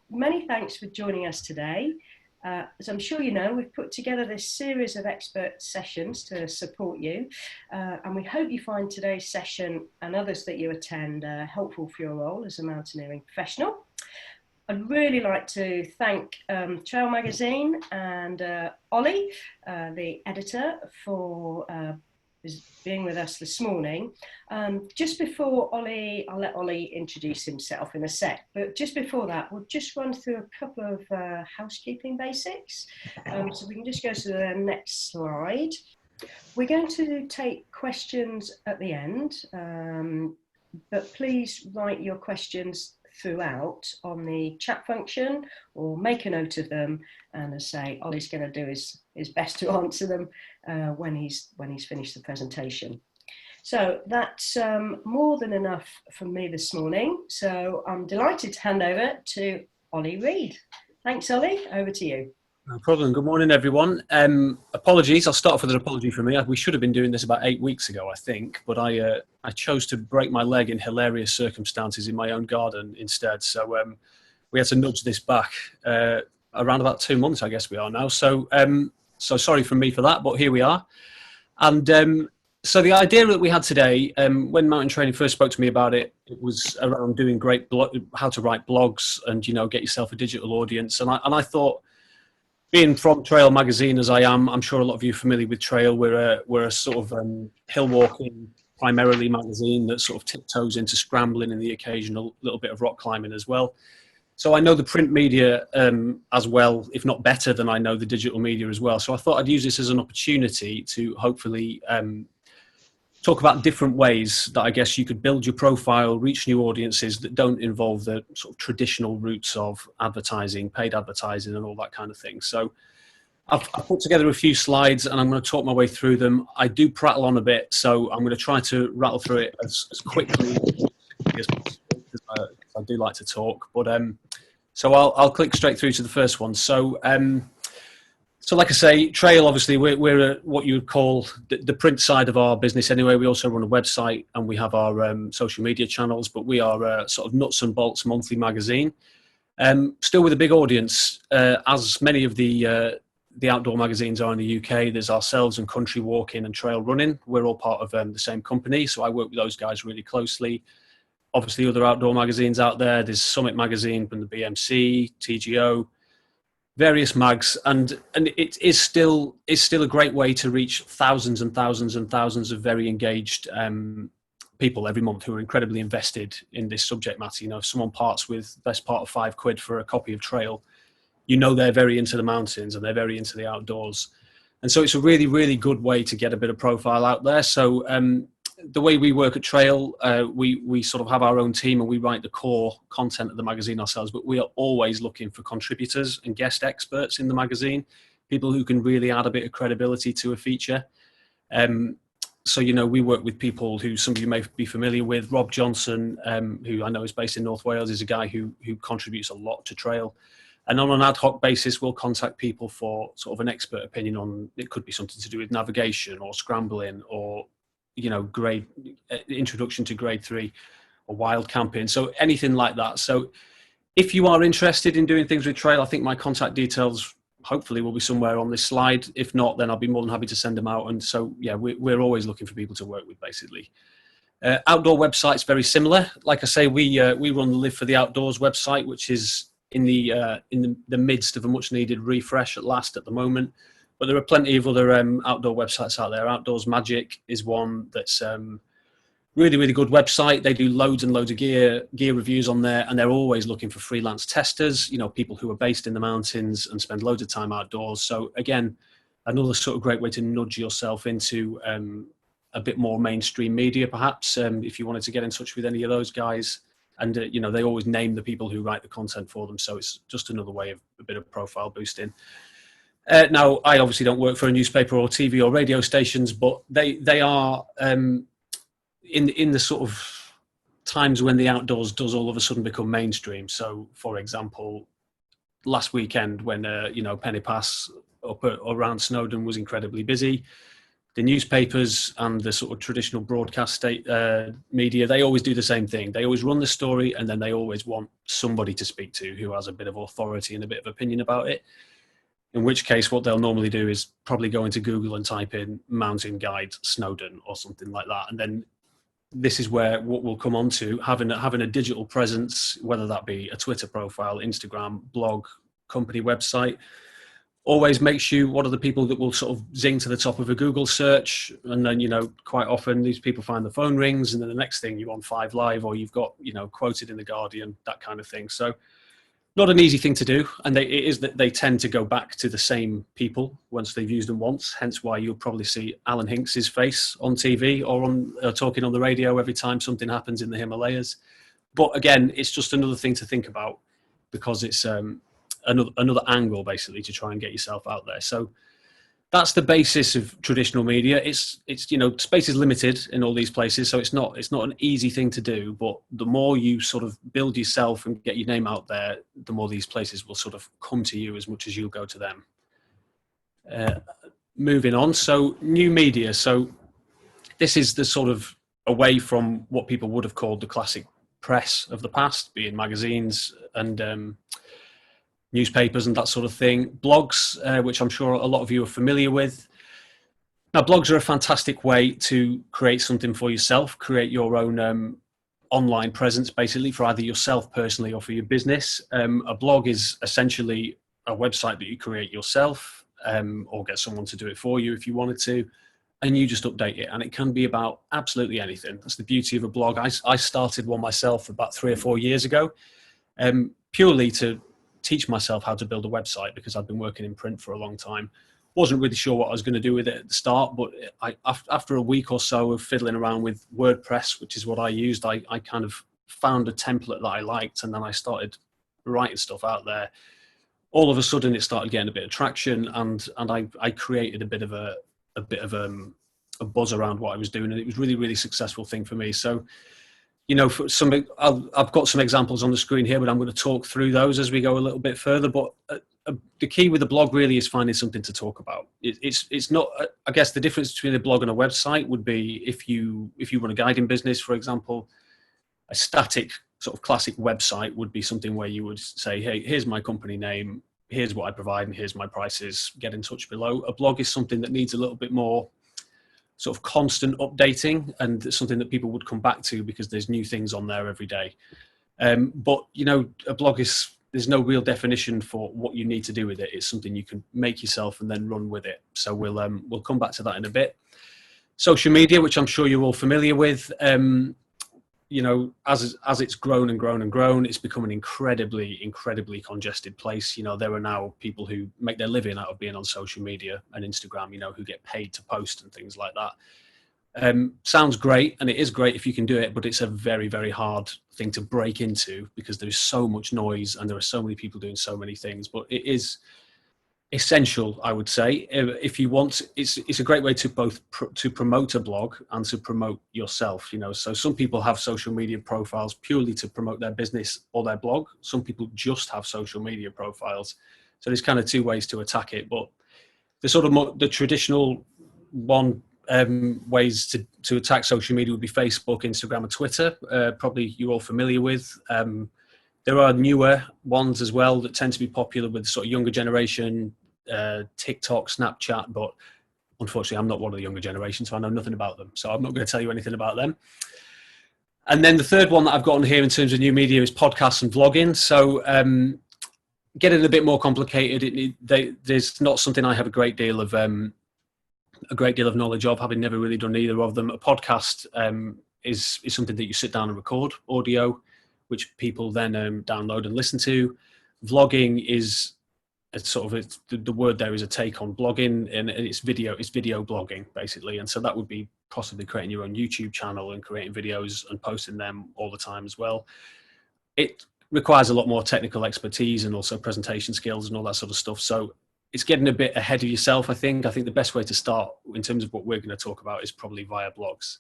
many thanks for joining us today. As I'm sure you know, we've put together this series of expert sessions to support you, and we hope you find today's session and others that you attend helpful for your role as a mountaineering professional. I'd really like to thank Trail Magazine and Oli, the editor, for being with us this morning. Just before Oli, I'll let Oli introduce himself in a sec, but just before that, we'll just run through a couple of housekeeping basics. So we can just go to the next slide. We're going to take questions at the end, but please write your questions throughout on the chat function or make a note of them, and as I say, Oli's going to do his best to answer them when he's finished the presentation. So that's more than enough from me this morning, so I'm delighted to hand over to Oli Reed. Thanks, Oli, over to you. No problem. Good morning, everyone. Apologies. I'll start off with an apology from me. We should have been doing this about 8 weeks ago, I think, but I chose to break my leg in hilarious circumstances in my own garden instead. So we had to nudge this back around about 2 months, I guess we are now. So sorry from me for that, but here we are. And so the idea that we had today, when Mountain Training first spoke to me about it, it was around doing how to write blogs and, get yourself a digital audience. And I thought, being from Trail Magazine as I am, I'm sure a lot of you are familiar with Trail. We're a sort of hill walking, primarily magazine that sort of tiptoes into scrambling and the occasional little bit of rock climbing as well. So I know the print media as well, if not better than I know the digital media as well. So I thought I'd use this as an opportunity to hopefully talk about different ways that I guess you could build your profile, reach new audiences that don't involve the sort of traditional routes of advertising, paid advertising and all that kind of thing. So I've put together a few slides and I'm going to talk my way through them. I do prattle on a bit, so I'm going to try to rattle through it as quickly as possible, because I do like to talk. But so I'll click straight through to the first one. So like I say, Trail, obviously, we're what you would call the print side of our business anyway. We also run a website and we have our social media channels, but we are a sort of nuts and bolts monthly magazine. Still with a big audience, as many of the outdoor magazines are in the UK. There's ourselves and Country Walking and Trail Running. We're all part of the same company, so I work with those guys really closely. Obviously, other outdoor magazines out there. There's Summit Magazine from the BMC, TGO, various mags, and it is still a great way to reach thousands and thousands and thousands of very engaged people every month who are incredibly invested in this subject matter. If someone parts with best part of £5 for a copy of Trail, they're very into the mountains and they're very into the outdoors, and so it's a really, really good way to get a bit of profile out there. So the way we work at Trail, we sort of have our own team and we write the core content of the magazine ourselves, but we are always looking for contributors and guest experts in the magazine, people who can really add a bit of credibility to a feature. So, we work with people who some of you may be familiar with. Rob Johnson, who I know is based in North Wales, is a guy who contributes a lot to Trail. And on an ad hoc basis, we'll contact people for sort of an expert opinion on, it could be something to do with navigation or scrambling or grade introduction to grade 3 or wild camping, so anything like that. So if you are interested in doing things with Trail, I think my contact details hopefully will be somewhere on this slide. If not, then I'll be more than happy to send them out. And so yeah, we're always looking for people to work with, basically. Outdoor websites, very similar. Like I say, we run the Live for the Outdoors website, which is in the midst of a much needed refresh at the moment. But there are plenty of other outdoor websites out there. Outdoors Magic is one that's really, really good website. They do loads and loads of gear reviews on there, and they're always looking for freelance testers, people who are based in the mountains and spend loads of time outdoors. So again, another sort of great way to nudge yourself into a bit more mainstream media, perhaps, if you wanted to get in touch with any of those guys. And, they always name the people who write the content for them. So it's just another way of a bit of profile boosting. Now, I obviously don't work for a newspaper or TV or radio stations, but they are in the sort of times when the outdoors does all of a sudden become mainstream. So, for example, last weekend when Penny Pass up around Snowdon was incredibly busy, The newspapers and the sort of traditional broadcast media, they always do the same thing. They always run the story, and then they always want somebody to speak to who has a bit of authority and a bit of opinion about it. In which case, what they'll normally do is probably go into Google and type in mountain guide Snowdon or something like that. And then this is where what we'll come on to, having a digital presence, whether that be a Twitter profile, Instagram, blog, company website, always makes you one of the people that will sort of zing to the top of a Google search. And then, quite often these people find the phone rings, and then the next thing you're on 5 Live, or you've got, quoted in the Guardian, that kind of thing. So not an easy thing to do, and it is that they tend to go back to the same people once they've used them once. Hence why you'll probably see Alan Hinks's face on TV or on talking on the radio every time something happens in the Himalayas. But again, it's just another thing to think about, because it's another angle basically to try and get yourself out there. So that's the basis of traditional media. It's space is limited in all these places, so it's not an easy thing to do. But the more you sort of build yourself and get your name out there, the more these places will sort of come to you as much as you'll go to them. Moving on, so new media. So this is the sort of away from what people would have called the classic press of the past, being magazines and newspapers and that sort of thing. Blogs, which I'm sure a lot of you are familiar with. Now, blogs are a fantastic way to create something for yourself, create your own online presence, basically, for either yourself personally or for your business. A blog is essentially a website that you create yourself, or get someone to do it for you if you wanted to, and you just update it. And it can be about absolutely anything. That's the beauty of a blog. I started one myself about 3 or 4 years ago, purely to teach myself how to build a website, because I've been working in print for a long time. Wasn't really sure what I was going to do with it at the start, but after a week or so of fiddling around with WordPress, which is what I used, I kind of found a template that I liked, and then I started writing stuff out there. All of a sudden it started getting a bit of traction, and I created a bit of a buzz around what I was doing, and it was really, really successful thing for me. So, for I've got some examples on the screen here, but I'm going to talk through those as we go a little bit further. But the key with the blog really is finding something to talk about. It's not, I guess the difference between a blog and a website would be if you run a guiding business, for example, a static sort of classic website would be something where you would say, hey, here's my company name, here's what I provide, and here's my prices, get in touch below. A blog is something that needs a little bit more sort of constant updating, and something that people would come back to because there's new things on there every day. But a blog there's no real definition for what you need to do with it. It's something you can make yourself and then run with it. So we'll come back to that in a bit. Social media, which I'm sure you're all familiar with, as it's grown and grown and grown, it's become an incredibly, incredibly congested place. There are now people who make their living out of being on social media and Instagram, who get paid to post and things like that. Sounds great, and it is great if you can do it, but it's a very, very hard thing to break into, because there's so much noise and there are so many people doing so many things. But it is essential, I would say, if you want. It's a great way to both to promote a blog and to promote yourself. So some people have social media profiles purely to promote their business or their blog. Some people just have social media profiles. So there's kind of two ways to attack it. But the sort of the traditional ways to attack social media would be Facebook, Instagram, and Twitter. Probably you're all familiar with. There are newer ones as well that tend to be popular with sort of younger generation, TikTok, Snapchat, but unfortunately I'm not one of the younger generation, so I know nothing about them. So I'm not going to tell you anything about them. And then the third one that I've got on here in terms of new media is podcasts and vlogging. So getting a bit more complicated. There's not something I have a great deal of knowledge of, having never really done either of them. A podcast is something that you sit down and record audio, which people then download and listen to. Vlogging is the word there is a take on blogging, and it's video blogging basically. And so that would be possibly creating your own YouTube channel and creating videos and posting them all the time as well. It requires a lot more technical expertise and also presentation skills and all that sort of stuff. So it's getting a bit ahead of yourself, I think. I think the best way to start in terms of what we're going to talk about is probably via blogs.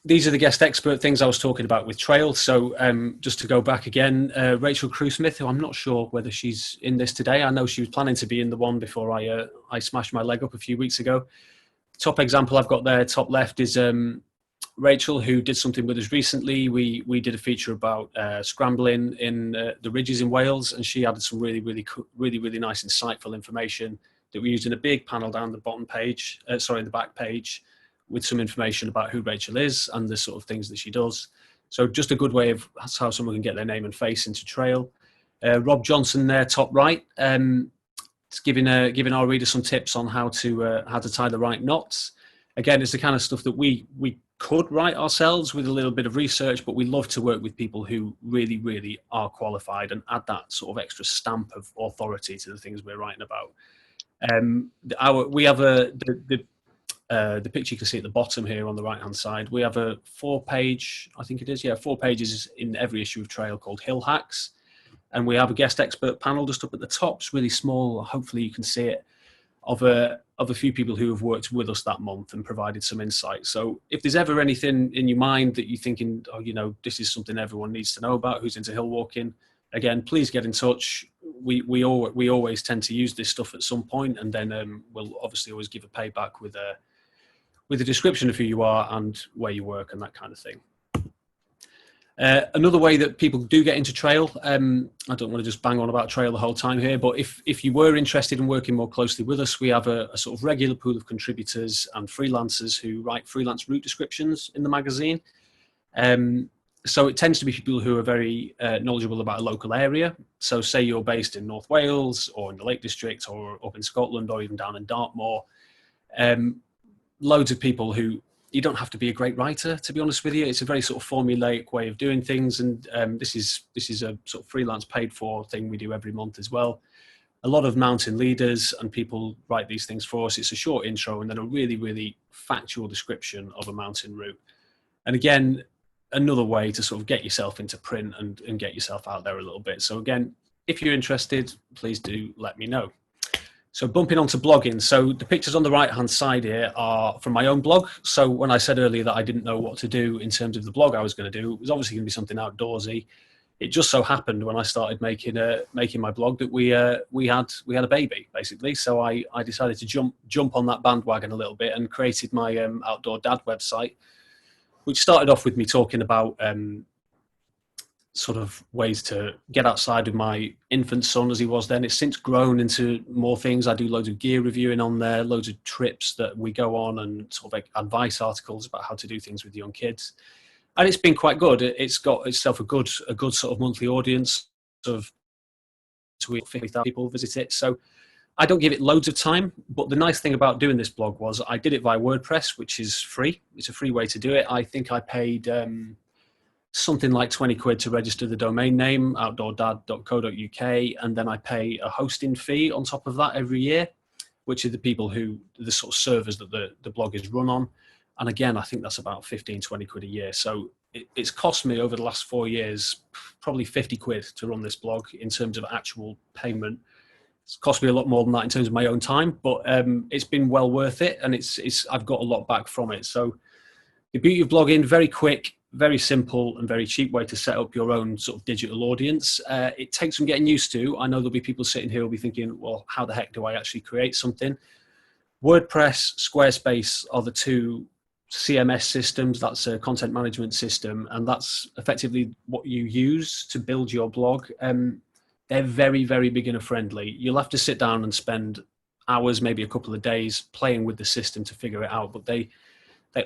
these are the guest expert things I was talking about with Trail. So just to go back again, Rachel Crew-Smith, who I'm not sure whether she's in this today. I know she was planning to be in the one before I smashed my leg up a few weeks ago. Top example I've got there, top left, is Rachel, who did something with us recently. We did a feature about scrambling in the ridges in Wales, and she added some really nice, insightful information that we used in a big panel down the bottom page, the back page, with some information about who Rachel is and the sort of things that she does. So just a good way of that's how someone can get their name and face into Trail. Rob Johnson there, top right, it's giving our readers some tips on how to tie the right knots. Again, it's the kind of stuff that we could write ourselves with a little bit of research, but we love to work with people who really are qualified and add that sort of extra stamp of authority to the things we're writing about. We have the picture you can see at the bottom here on the right hand side. We have a 4-page, I think it is, 4 pages in every issue of Trail called Hill Hacks, and we have a guest expert panel just up at the top. It's really small, hopefully you can see it, of a few people who have worked with us that month and provided some insight. So if there's ever anything in your mind that you're thinking, this is something everyone needs to know about who's into hill walking, again, please get in touch. We always tend to use this stuff at some point, and then we'll obviously always give a payback with a description of who you are and where you work and that kind of thing. Another way that people do get into Trail, I don't want to just bang on about Trail the whole time here, but if you were interested in working more closely with us, we have a sort of regular pool of contributors and freelancers who write freelance route descriptions in the magazine. So it tends to be people who are very knowledgeable about a local area. So say you're based in North Wales or in the Lake District or up in Scotland or even down in Dartmoor. Loads of people who, you don't have to be a great writer, to be honest with you. It's a very sort of formulaic way of doing things. And this is a sort of freelance paid for thing we do every month as well. A lot of mountain leaders and people write these things for us. It's a short intro and then a really factual description of a mountain route. And again, another way to sort of get yourself into print and get yourself out there a little bit. So again, if you're interested, please do let me know. So bumping onto blogging. So the pictures on the right-hand side here are from my own blog. So when I said earlier that I didn't know what to do in terms of the blog I was going to do, it was obviously going to be something outdoorsy. It just so happened when I started making my blog that we had a baby, basically. So I decided to jump on that bandwagon a little bit and created my Outdoor Dad website, which started off with me talking about sort of ways to get outside with my infant son as he was then. It's since grown into more things. I do loads of gear reviewing on there, loads of trips that we go on, and sort of like advice articles about how to do things with young kids. And it's been quite good. It's got itself a good sort of monthly audience of 50,000 people visit it. So I don't give it loads of time, but the nice thing about doing this blog was I did it via WordPress, which is free. It's a free way to do it. I think I paid something like 20 quid to register the domain name, outdoordad.co.uk, and then I pay a hosting fee on top of that every year, which are the sort of servers that the blog is run on. And again, I think that's about 15, 20 quid a year. So it's cost me over the last 4 years, probably 50 quid to run this blog in terms of actual payment. It's cost me a lot more than that in terms of my own time, but it's been well worth it. And I've got a lot back from it. So the beauty of blogging, very quick, very simple and very cheap way to set up your own sort of digital audience. It takes some getting used to. I know there'll be people sitting here who'll be thinking, well, how the heck do I actually create something? WordPress, Squarespace are the two CMS systems. That's a content management system, and that's effectively what you use to build your blog. They're very, very beginner friendly. You'll have to sit down and spend hours, maybe a couple of days playing with the system to figure it out, but they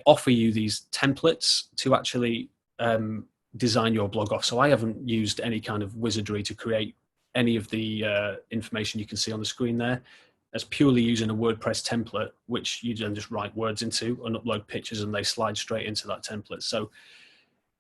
offer you these templates to actually design your blog off. So I haven't used any kind of wizardry to create any of the information you can see on the screen there. That's purely using a WordPress template, which you then just write words into and upload pictures and they slide straight into that template. So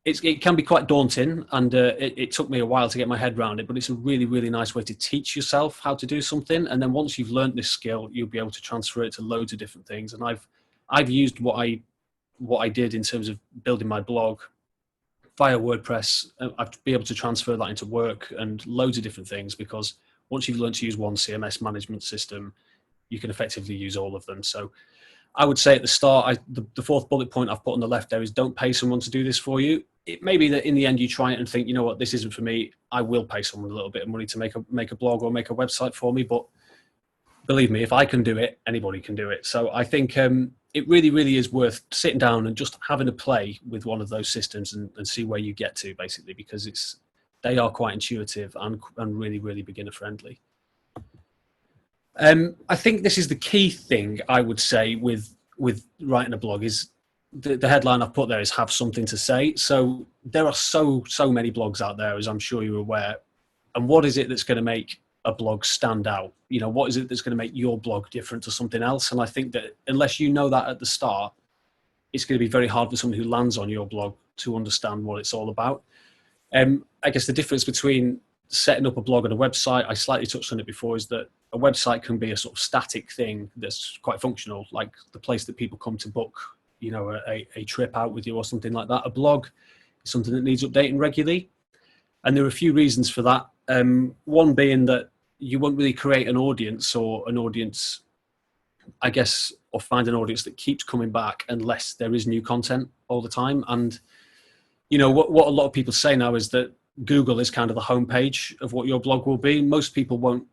it can be quite daunting, and it took me a while to get my head around it, but it's a really, really nice way to teach yourself how to do something. And then once you've learned this skill, you'll be able to transfer it to loads of different things. And I've used what I did in terms of building my blog via WordPress. I've been able to transfer that into work and loads of different things, because once you've learned to use one CMS management system, you can effectively use all of them. So I would say at the start, the fourth bullet point I've put on the left there is don't pay someone to do this for you. It may be that in the end you try it and think, you know what, this isn't for me. I will pay someone a little bit of money to make a blog or make a website for me. But believe me, if I can do it, anybody can do it. So I think it really, really is worth sitting down and just having a play with one of those systems and see where you get to, basically, because they are quite intuitive and really, really beginner friendly. I think this is the key thing I would say with writing a blog is the headline I've put there is have something to say. So there are so many blogs out there, as I'm sure you're aware. And what is it that's going to make a blog stand out? You know, what is it that's going to make your blog different to something else? And I think that unless you know that at the start, it's going to be very hard for someone who lands on your blog to understand what it's all about. I guess the difference between setting up a blog and a website, I slightly touched on it before, is that a website can be a sort of static thing that's quite functional, like the place that people come to book, you know, a trip out with you or something like that. A blog is something that needs updating regularly. And there are a few reasons for that. One being that you won't really create an audience, I guess, or find an audience that keeps coming back unless there is new content all the time. And, you know, what a lot of people say now is that Google is kind of the homepage of what your blog will be. Most people won't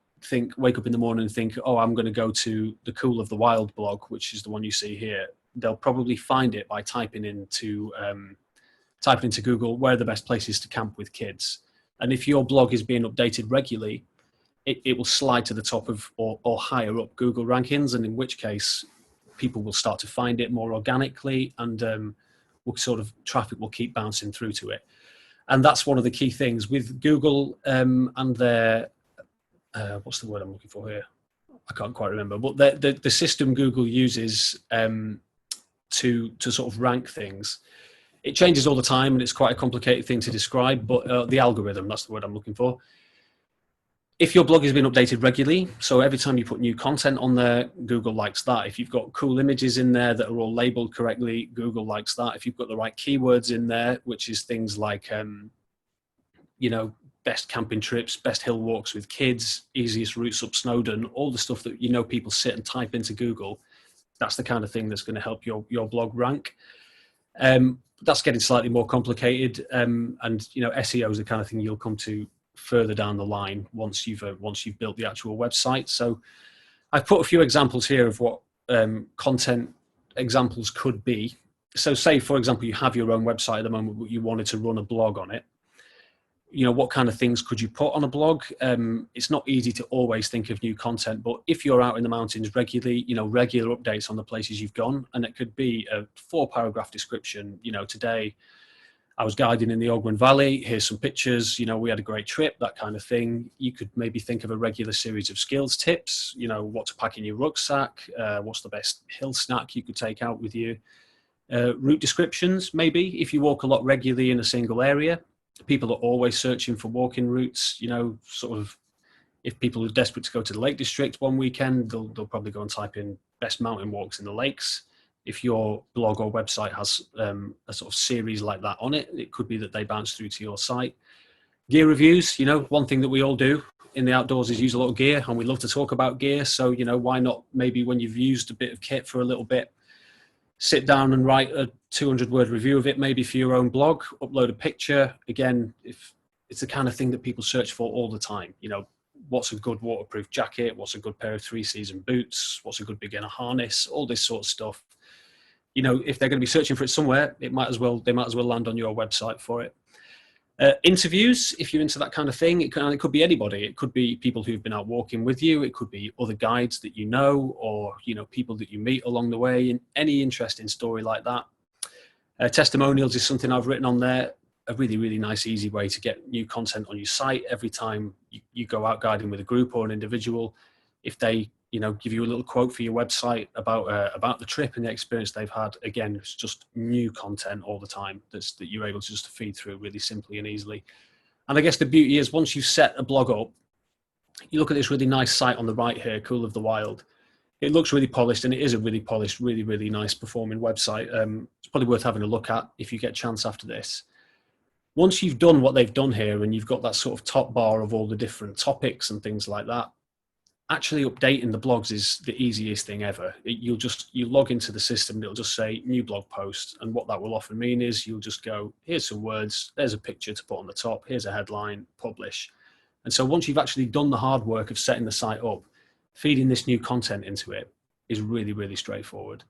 wake up in the morning and think, oh, I'm going to go to the Cool of the Wild blog, which is the one you see here. They'll probably find it by typing into Google, where are the best places to camp with kids? And if your blog is being updated regularly, it will slide to the top of or higher up Google rankings, and in which case people will start to find it more organically, and traffic will keep bouncing through to it. And that's one of the key things with Google and their what's the word I'm looking for here? I can't quite remember. But the system Google uses to sort of rank things, it changes all the time, and it's quite a complicated thing to describe. But the algorithm, that's the word I'm looking for. If your blog has been updated regularly, so every time you put new content on there, Google likes that. If you've got cool images in there that are all labeled correctly, Google likes that. If you've got the right keywords in there, which is things like, you know, best camping trips, best hill walks with kids, easiest routes up Snowdon, all the stuff that, you know, people sit and type into Google, that's the kind of thing that's going to help your blog rank. That's getting slightly more complicated, and, you know, SEO is the kind of thing you'll come to further down the line once you've built the actual website. So I've put a few examples here of what content examples could be. So say, for example, you have your own website at the moment, but you wanted to run a blog on it. You know, what kind of things could you put on a blog? It's not easy to always think of new content, but if you're out in the mountains regularly, you know, regular updates on the places you've gone, and it could be a 4-paragraph description. You know, today I was guiding in the Ogwen Valley. Here's some pictures. You know, we had a great trip, that kind of thing. You could maybe think of a regular series of skills tips. You know, what to pack in your rucksack. What's the best hill snack you could take out with you. Route descriptions, maybe. If you walk a lot regularly in a single area, people are always searching for walking routes. You know, sort of, if people are desperate to go to the Lake District one weekend, they'll probably go and type in best mountain walks in the lakes. If your blog or website has a sort of series like that on it, it could be that they bounce through to your site. Gear reviews, you know, one thing that we all do in the outdoors is use a lot of gear, and we love to talk about gear. So, you know, why not maybe when you've used a bit of kit for a little bit, sit down and write a 200-word review of it, maybe for your own blog, upload a picture. Again, if it's the kind of thing that people search for all the time, you know, what's a good waterproof jacket? What's a good pair of 3-season boots? What's a good beginner harness? All this sort of stuff. You know, if they're going to be searching for it somewhere, they might as well land on your website for it. Interviews, if you're into that kind of thing, it could be anybody. It could be people who've been out walking with you. It could be other guides that you know, or, you know, people that you meet along the way. In any interesting story like that. Testimonials is something I've written on there. A really, really nice, easy way to get new content on your site. Every time you go out guiding with a group or an individual, if they, you know, give you a little quote for your website about the trip and the experience they've had. Again, it's just new content all the time that you're able to just feed through really simply and easily. And I guess the beauty is once you've set a blog up, you look at this really nice site on the right here, Cool of the Wild. It looks really polished, and it is a really polished, really, really nice performing website. It's probably worth having a look at if you get a chance after this. Once you've done what they've done here and you've got that sort of top bar of all the different topics and things like that, actually updating the blogs is the easiest thing ever. You log into the system, it'll just say new blog post. And what that will often mean is you'll just go, here's some words, there's a picture to put on the top, here's a headline, publish. And so once you've actually done the hard work of setting the site up, feeding this new content into it is really, really straightforward.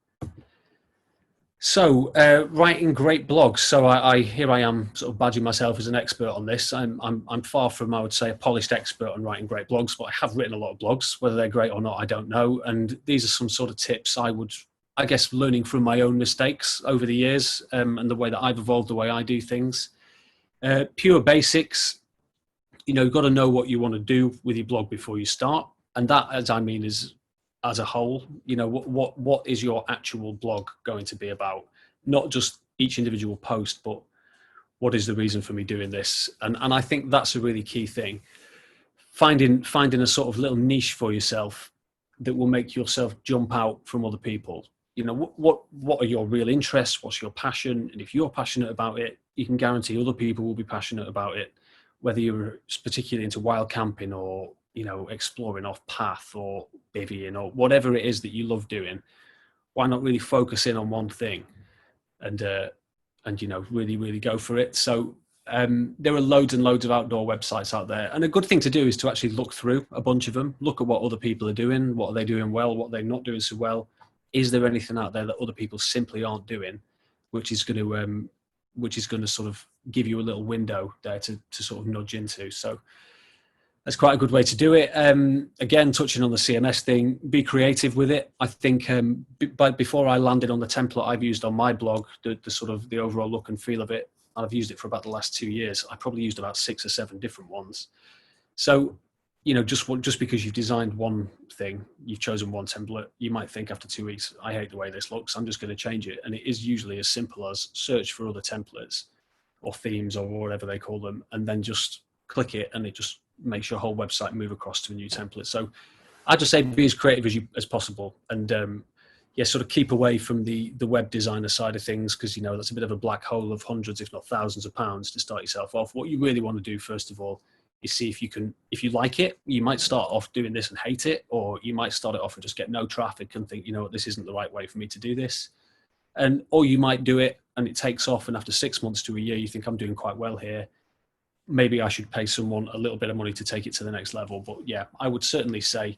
So writing great blogs. So here I am sort of badging myself as an expert on this. I'm far from, I would say, a polished expert on writing great blogs, but I have written a lot of blogs. Whether they're great or not, I don't know. And these are some sort of tips I guess, learning from my own mistakes over the years, and the way that I've evolved, the way I do things. Pure basics. You've got to know what you want to do with your blog before you start. And that, as I mean, is as a whole, what is your actual blog going to be about? Not just each individual post, but what is the reason for me doing this? And I think that's a really key thing. Finding a sort of little niche for yourself that will make yourself jump out from other people. What are your real interests? What's your passion? And if you're passionate about it, you can guarantee other people will be passionate about it, whether you're particularly into wild camping or exploring off path or bivvying or whatever it is that you love doing. Why not really focus in on one thing and really, really go for it? So there are loads and loads of outdoor websites out there. And a good thing to do is to actually look through a bunch of them, look at what other people are doing, what are they doing well, what they're not doing so well. Is there anything out there that other people simply aren't doing, which is going to sort of give you a little window there to sort of nudge into. So that's quite a good way to do it. Again, touching on the CMS thing, be creative with it. I think before I landed on the template I've used on my blog, the sort of the overall look and feel of it, I've used it for about the last 2 years. I probably used about 6 or 7 different ones. So, just because you've designed one thing, you've chosen one template, you might think after 2 weeks, I hate the way this looks, I'm just going to change it. And it is usually as simple as search for other templates or themes or whatever they call them, and then just click it, and it just makes your whole website move across to a new template. So I just say be as creative as possible, and sort of keep away from the web designer side of things, because that's a bit of a black hole of hundreds, if not thousands of pounds to start yourself off. What you really want to do first of all is see if you like it. You might start off doing this and hate it, or you might start it off and just get no traffic and think, this isn't the right way for me to do this. Or you might do it and it takes off, and after 6 months to a year, you think I'm doing quite well here. Maybe I should pay someone a little bit of money to take it to the next level. But yeah, I would certainly say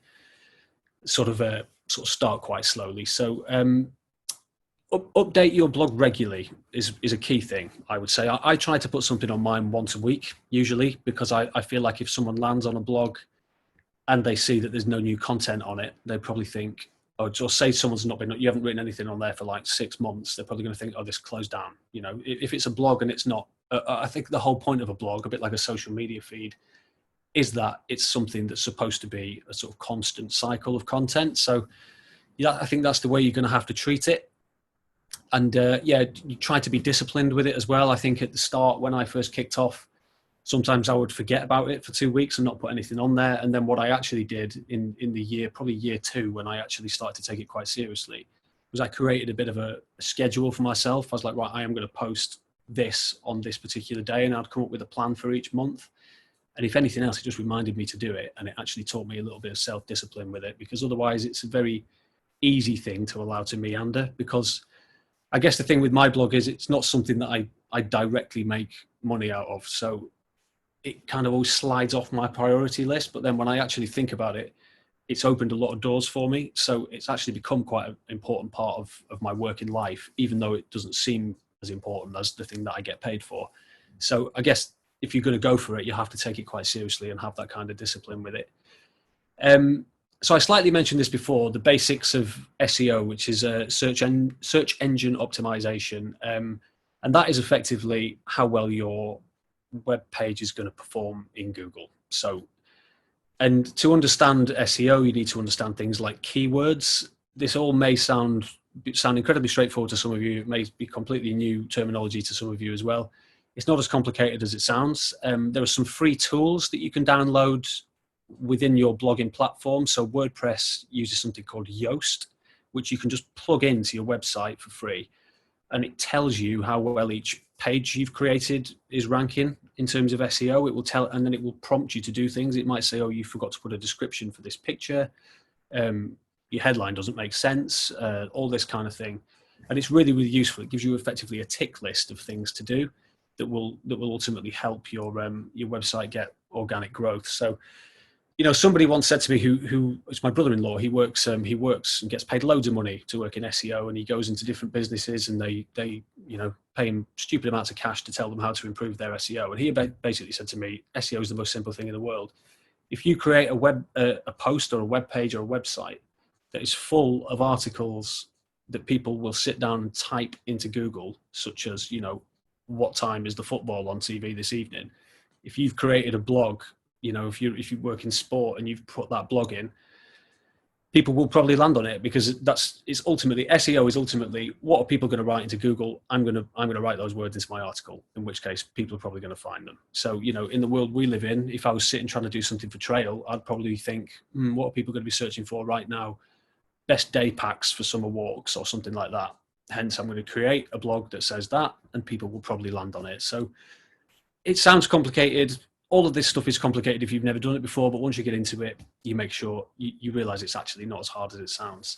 sort of start quite slowly. So update your blog regularly is a key thing, I would say. I try to put something on mine once a week, usually, because I feel like if someone lands on a blog and they see that there's no new content on it, they probably think, or say someone's you haven't written anything on there for like 6 months, they're probably going to think, oh, this closed down. If it's a blog and it's not, I think the whole point of a blog, a bit like a social media feed, is that it's something that's supposed to be a sort of constant cycle of content. So I think that's the way you're going to have to treat it. And you try to be disciplined with it as well. I think at the start, when I first kicked off, sometimes I would forget about it for 2 weeks and not put anything on there. And then what I actually did in the year, probably year 2, when I actually started to take it quite seriously, was I created a bit of a schedule for myself. I was like, right, I am going to post this on this particular day, and I'd come up with a plan for each month. And if anything else, it just reminded me to do it. And it actually taught me a little bit of self-discipline with it, because otherwise it's a very easy thing to allow to meander. Because I guess the thing with my blog is it's not something that I directly make money out of. So it kind of always slides off my priority list. But then when I actually think about it, it's opened a lot of doors for me. So it's actually become quite an important part of my working life, even though it doesn't seem as important as the thing that I get paid for. So I guess if you're going to go for it, you have to take it quite seriously and have that kind of discipline with it. So I slightly mentioned this before, the basics of SEO, which is search engine optimization. And that is effectively how well your web page is going to perform in Google. So, and to understand SEO, you need to understand things like keywords. This all may sound incredibly straightforward to some of you. It may be completely new terminology to some of you as well. It's not as complicated as it sounds. There are some free tools that you can download within your blogging platform. So WordPress uses something called Yoast, which you can just plug into your website for free. and it tells you how well each page you've created is ranking in terms of SEO. It will tell, and then it will prompt you to do things. It might say, oh, you forgot to put a description for this picture. Your headline doesn't make sense, all this kind of thing. And it's really, really useful. It gives you effectively a tick list of things to do that will ultimately help your website get organic growth. So, somebody once said to me, who it's my brother-in-law. He works and gets paid loads of money to work in SEO, and he goes into different businesses, and they pay him stupid amounts of cash to tell them how to improve their SEO. And he basically said to me, SEO is the most simple thing in the world. If you create a post or a web page or a website that is full of articles that people will sit down and type into Google, such as, what time is the football on TV this evening? If you've created a blog, if you work in sport and you've put that blog in, people will probably land on it, because it's ultimately, SEO is ultimately, what are people going to write into Google? I'm going to write those words into my article, in which case people are probably going to find them. So, in the world we live in, if I was sitting trying to do something for trail, I'd probably think, what are people going to be searching for right now? Best day packs for summer walks or something like that. Hence, I'm going to create a blog that says that, and people will probably land on it. So it sounds complicated. All of this stuff is complicated if you've never done it before, but once you get into it, you make sure you realize it's actually not as hard as it sounds.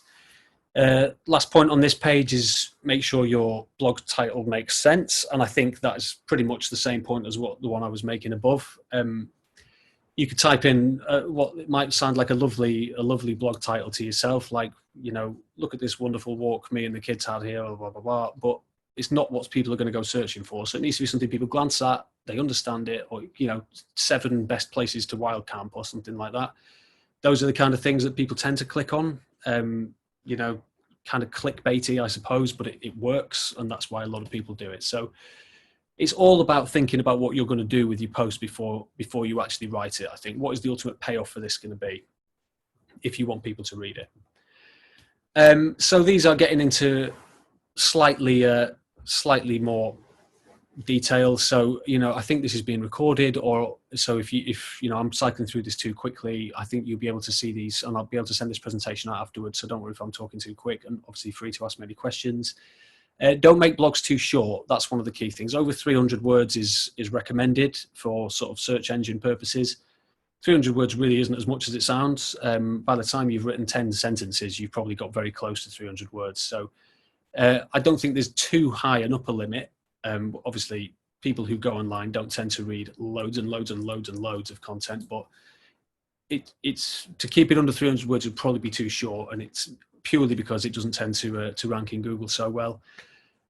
Last point on this page is make sure your blog title makes sense. And I think that is pretty much the same point as what the one I was making above. You could type in what might sound like a lovely blog title to yourself, like, look at this wonderful walk me and the kids had here, blah, blah, blah. But it's not what people are going to go searching for. So it needs to be something people glance at, they understand it, or, 7 best places to wild camp or something like that. Those are the kind of things that people tend to click on, kind of clickbaity, I suppose, but it works. And that's why a lot of people do it. So it's all about thinking about what you're going to do with your post before you actually write it. I think, what is the ultimate payoff for this going to be if you want people to read it? So these are getting into slightly more detail. So, I think this is being recorded, or so if I'm cycling through this too quickly, I think you'll be able to see these, and I'll be able to send this presentation out afterwards. So don't worry if I'm talking too quick, and obviously free to ask me any questions. Don't make blogs too short. That's one of the key things. Over 300 words is recommended for sort of search engine purposes. 300 words really isn't as much as it sounds. By the time you've written 10 sentences, you've probably got very close to 300 words. So I don't think there's too high an upper limit. Obviously, people who go online don't tend to read loads and loads and loads and loads of content, but it's to keep it under 300 words would probably be too short, and it's purely because it doesn't tend to rank in Google so well.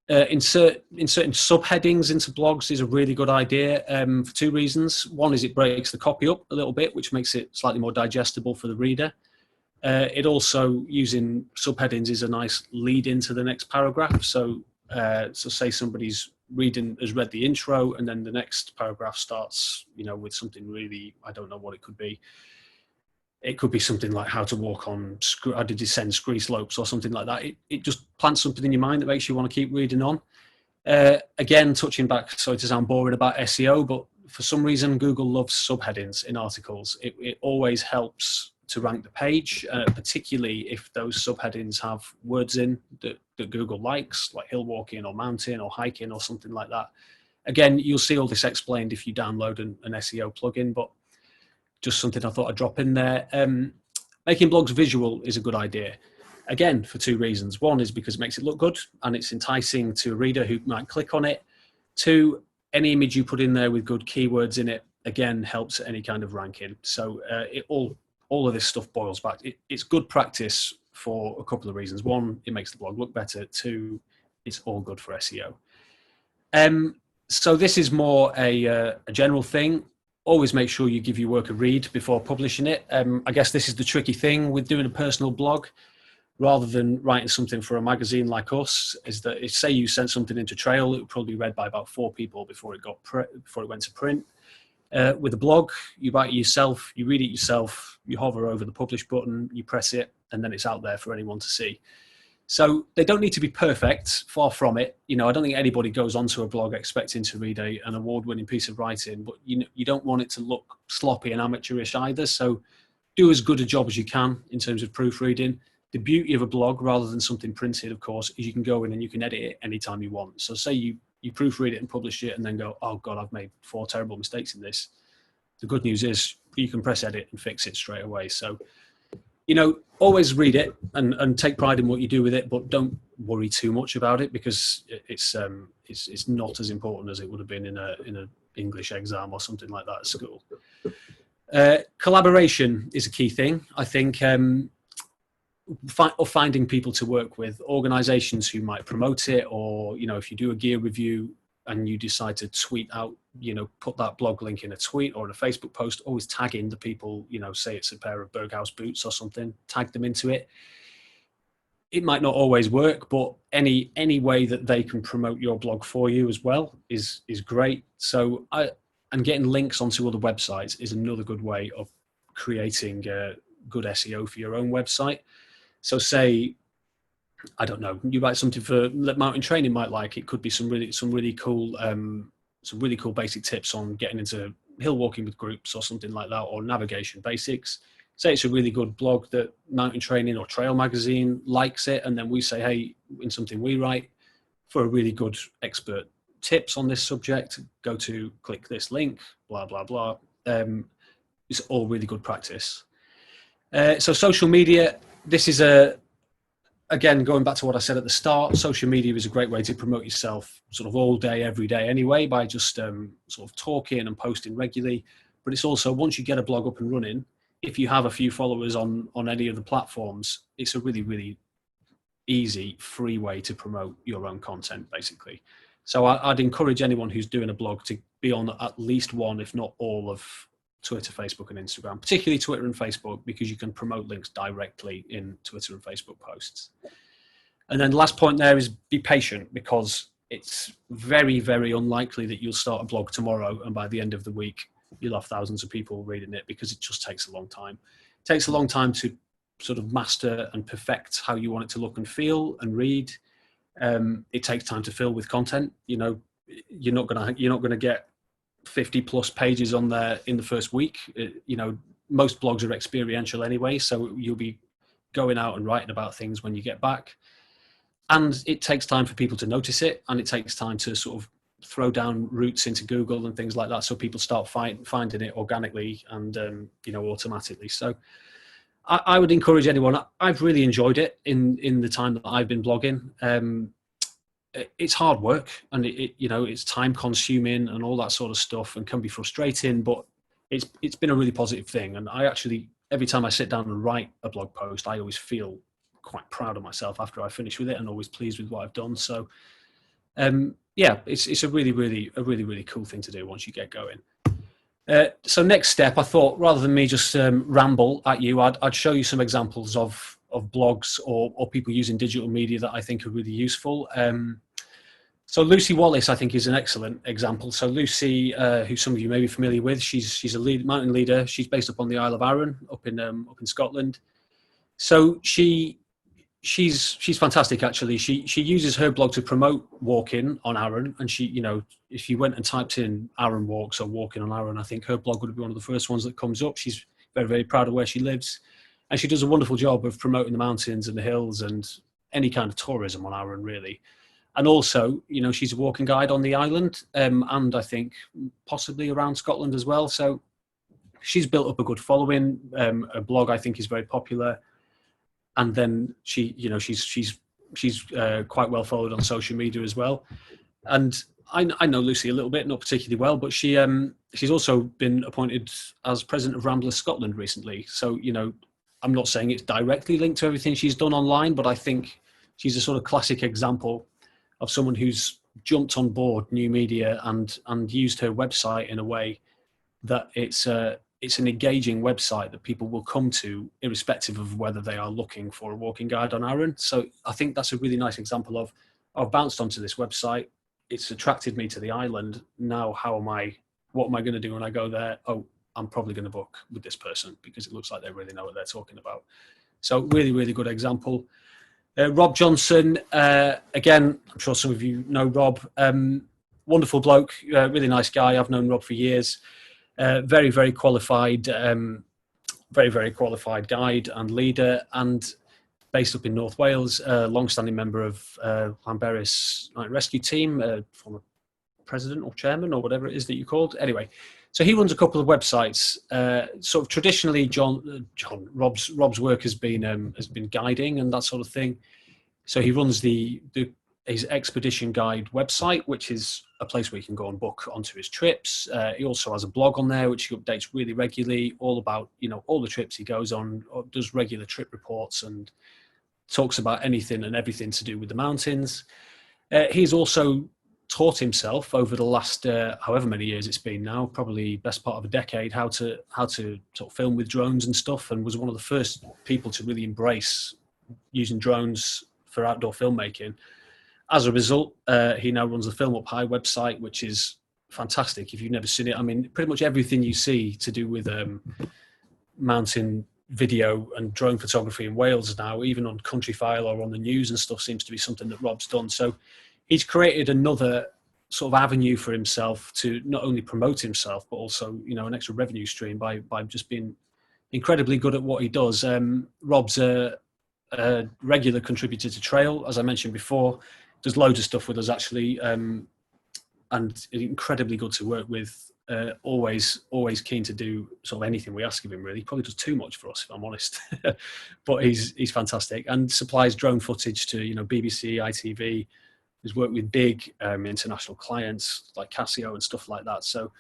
Inserting subheadings into blogs is a really good idea for 2 reasons. One is it breaks the copy up a little bit, which makes it slightly more digestible for the reader. It also, using subheadings is a nice lead into the next paragraph. So say somebody's has read the intro, and then the next paragraph starts, with something really, I don't know what it could be. It could be something like how to walk on, how to descend scree slopes or something like that. It just plants something in your mind that makes you want to keep reading on. Again, touching back, sorry to sound boring about SEO, but for some reason, Google loves subheadings in articles. It always helps to rank the page, particularly if those subheadings have words in that Google likes, like hill walking or mountain or hiking or something like that. Again, you'll see all this explained if you download an SEO plugin, but just something I thought I'd drop in there. Making blogs visual is a good idea. Again, for 2 reasons. One is because it makes it look good and it's enticing to a reader who might click on it. 2, any image you put in there with good keywords in it, again, helps at any kind of ranking. So all of this stuff boils back. It's good practice for a couple of reasons. 1, it makes the blog look better. 2, it's all good for SEO. So this is more a general thing. Always make sure you give your work a read before publishing it. I guess this is the tricky thing with doing a personal blog, rather than writing something for a magazine like us, is that if, say, you sent something into Trail, it would probably be read by about 4 people before it went to print. With a blog, you write it yourself, you read it yourself, you hover over the publish button, you press it, and then it's out there for anyone to see. So they don't need to be perfect, far from it. I don't think anybody goes onto a blog expecting to read an award-winning piece of writing, but you don't want it to look sloppy and amateurish either. So do as good a job as you can in terms of proofreading. The beauty of a blog, rather than something printed, of course, is you can go in and you can edit it anytime you want. So say you proofread it and publish it and then go, oh God, I've made 4 terrible mistakes in this. The good news is you can press edit and fix it straight away. So, always read it and take pride in what you do with it, but don't worry too much about it, because it's not as important as it would have been in a English exam or something like that at school. Collaboration is a key thing, I think. Or finding people to work with, organizations who might promote it, or if you do a gear review and you decide to tweet out, put that blog link in a tweet or in a Facebook post, always tag in the people, say it's a pair of Berghaus boots or something, tag them into it. It might not always work, but any way that they can promote your blog for you as well is great. So and getting links onto other websites is another good way of creating good SEO for your own website. So say, I don't know, you write something for mountain training might like, it could be some really cool basic tips on getting into hill walking with groups or something like that, or navigation basics. Say it's a really good blog that Mountain Training or Trail Magazine likes it, and then we say, hey, in something we write, for a really good expert tips on this subject, click this link, blah, blah, blah. It's all really good practice. So social media, this is again, going back to what I said at the start, social media is a great way to promote yourself sort of all day, every day anyway, by just sort of talking and posting regularly. But it's also, once you get a blog up and running, if you have a few followers on any of the platforms, it's a really, really easy, free way to promote your own content, basically. So I'd encourage anyone who's doing a blog to be on at least one, if not all, of Twitter, Facebook, and Instagram, particularly Twitter and Facebook, because you can promote links directly in Twitter and Facebook posts. And then the last point there is be patient, because it's very, very unlikely that you'll start a blog tomorrow and by the end of the week you'll have thousands of people reading it, because it just takes a long time. It takes a long time to sort of master and perfect how you want it to look and feel and read. It takes time to fill with content. You're not gonna get 50 plus pages on there in the first week. Most blogs are experiential anyway, so you'll be going out and writing about things when you get back. And it takes time for people to notice it, and it takes time to sort of throw down routes into Google and things like that, so people start finding it organically and automatically. So I would encourage anyone. I've really enjoyed it in the time that I've been blogging. It's hard work, and it's time consuming and all that sort of stuff, and can be frustrating, but it's been a really positive thing. And I actually, every time I sit down and write a blog post, I always feel quite proud of myself after I finish with it, and always pleased with what I've done. So it's a really cool thing to do once you get going. So next step, I thought, rather than me just ramble at you, I'd show you some examples of blogs or people using digital media that I think are really useful. So Lucy Wallace, I think, is an excellent example. So Lucy, who some of you may be familiar with, she's a mountain leader. She's based up on the Isle of Arran, up in Scotland. So she's fantastic, actually. She uses her blog to promote walking on Arran, and if you went and typed in Arran walks or walking on Arran, I think her blog would be one of the first ones that comes up. She's very, very proud of where she lives, and she does a wonderful job of promoting the mountains and the hills and any kind of tourism on Arran, really. And also, she's a walking guide on the island, and I think possibly around Scotland as well. So she's built up a good following. Her blog, I think, is very popular. And then she's quite well followed on social media as well. And I know Lucy a little bit, not particularly well, but she's also been appointed as president of Ramblers Scotland recently. So, I'm not saying it's directly linked to everything she's done online, but I think she's a sort of classic example of someone who's jumped on board new media and used her website in a way that it's an engaging website that people will come to, irrespective of whether they are looking for a walking guide on Arran. So I think that's a really nice example of, I've bounced onto this website. It's attracted me to the island. Now, what am I going to do when I go there? Oh, I'm probably going to book with this person because it looks like they really know what they're talking about. So really, really good example. Rob Johnson, again, I'm sure some of you know Rob. Wonderful bloke, really nice guy. I've known Rob for years. Very, very qualified, very, very qualified guide and leader. And based up in North Wales, a long-standing member of Llanberis Night Rescue Team, former president or chairman or whatever it is that you called. Anyway, so he runs a couple of websites. Sort of traditionally, Rob's work has been guiding and that sort of thing. So he runs his expedition guide website, which is a place where you can go and book onto his trips. He also has a blog on there, which he updates really regularly, all about, all the trips he goes on, does regular trip reports and talks about anything and everything to do with the mountains. He's also taught himself over the last however many years it's been now, probably best part of a decade, how to sort of film with drones and stuff, and was one of the first people to really embrace using drones for outdoor filmmaking. As a result, he now runs the Film Up High website, which is fantastic. If you've never seen it, I mean, pretty much everything you see to do with mountain video and drone photography in Wales now, even on Countryfile or on the news and stuff, seems to be something that Rob's done. So he's created another sort of avenue for himself to not only promote himself, but also, an extra revenue stream by just being incredibly good at what he does. Rob's a regular contributor to Trail, as I mentioned before. Does loads of stuff with us actually, and incredibly good to work with. Always keen to do sort of anything we ask of him. Really, probably does too much for us, if I'm honest. But he's fantastic and supplies drone footage to BBC, ITV. He's worked with big international clients like Casio and stuff like that. So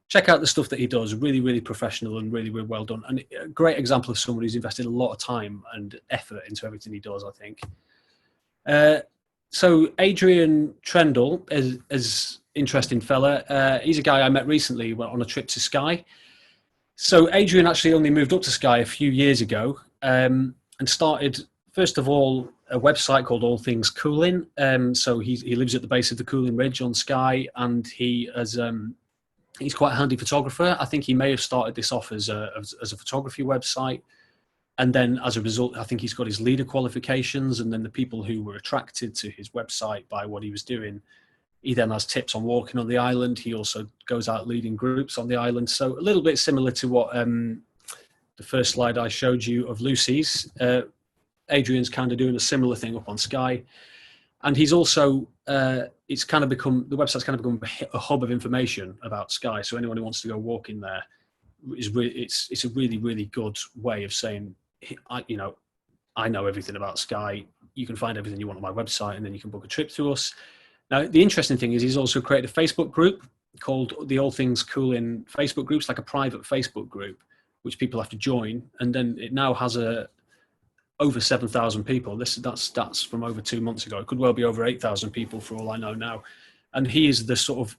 check out the stuff that he does. Really, really professional and really, really well done. And a great example of someone who's invested a lot of time and effort into everything he does, I think. So Adrian Trendle is interesting fella. He's a guy I met recently on a trip to Skye. So Adrian actually only moved up to Skye a few years ago and started, first of all, a website called All Things Cooling. So he lives at the base of the Cooling Ridge on Skye, and he's quite a handy photographer. I think he may have started this off as a photography website. And then as a result, I think he's got his leader qualifications, and then the people who were attracted to his website by what he was doing, he then has tips on walking on the island. He also goes out leading groups on the island. So a little bit similar to what the first slide I showed you of Lucy's. Adrian's kind of doing a similar thing up on Skye. And he's also, the website's kind of become a hub of information about Skye. So anyone who wants to go walking there, it's a really, really good way of saying, I know everything about Skye. You can find everything you want on my website, and then you can book a trip through us. Now, the interesting thing is he's also created a Facebook group called the All Things Cooling Facebook group. It's like a private Facebook group, which people have to join. And then it now has over 7,000 people. That's stats from over 2 months ago. It could well be over 8,000 people for all I know now. And he is the sort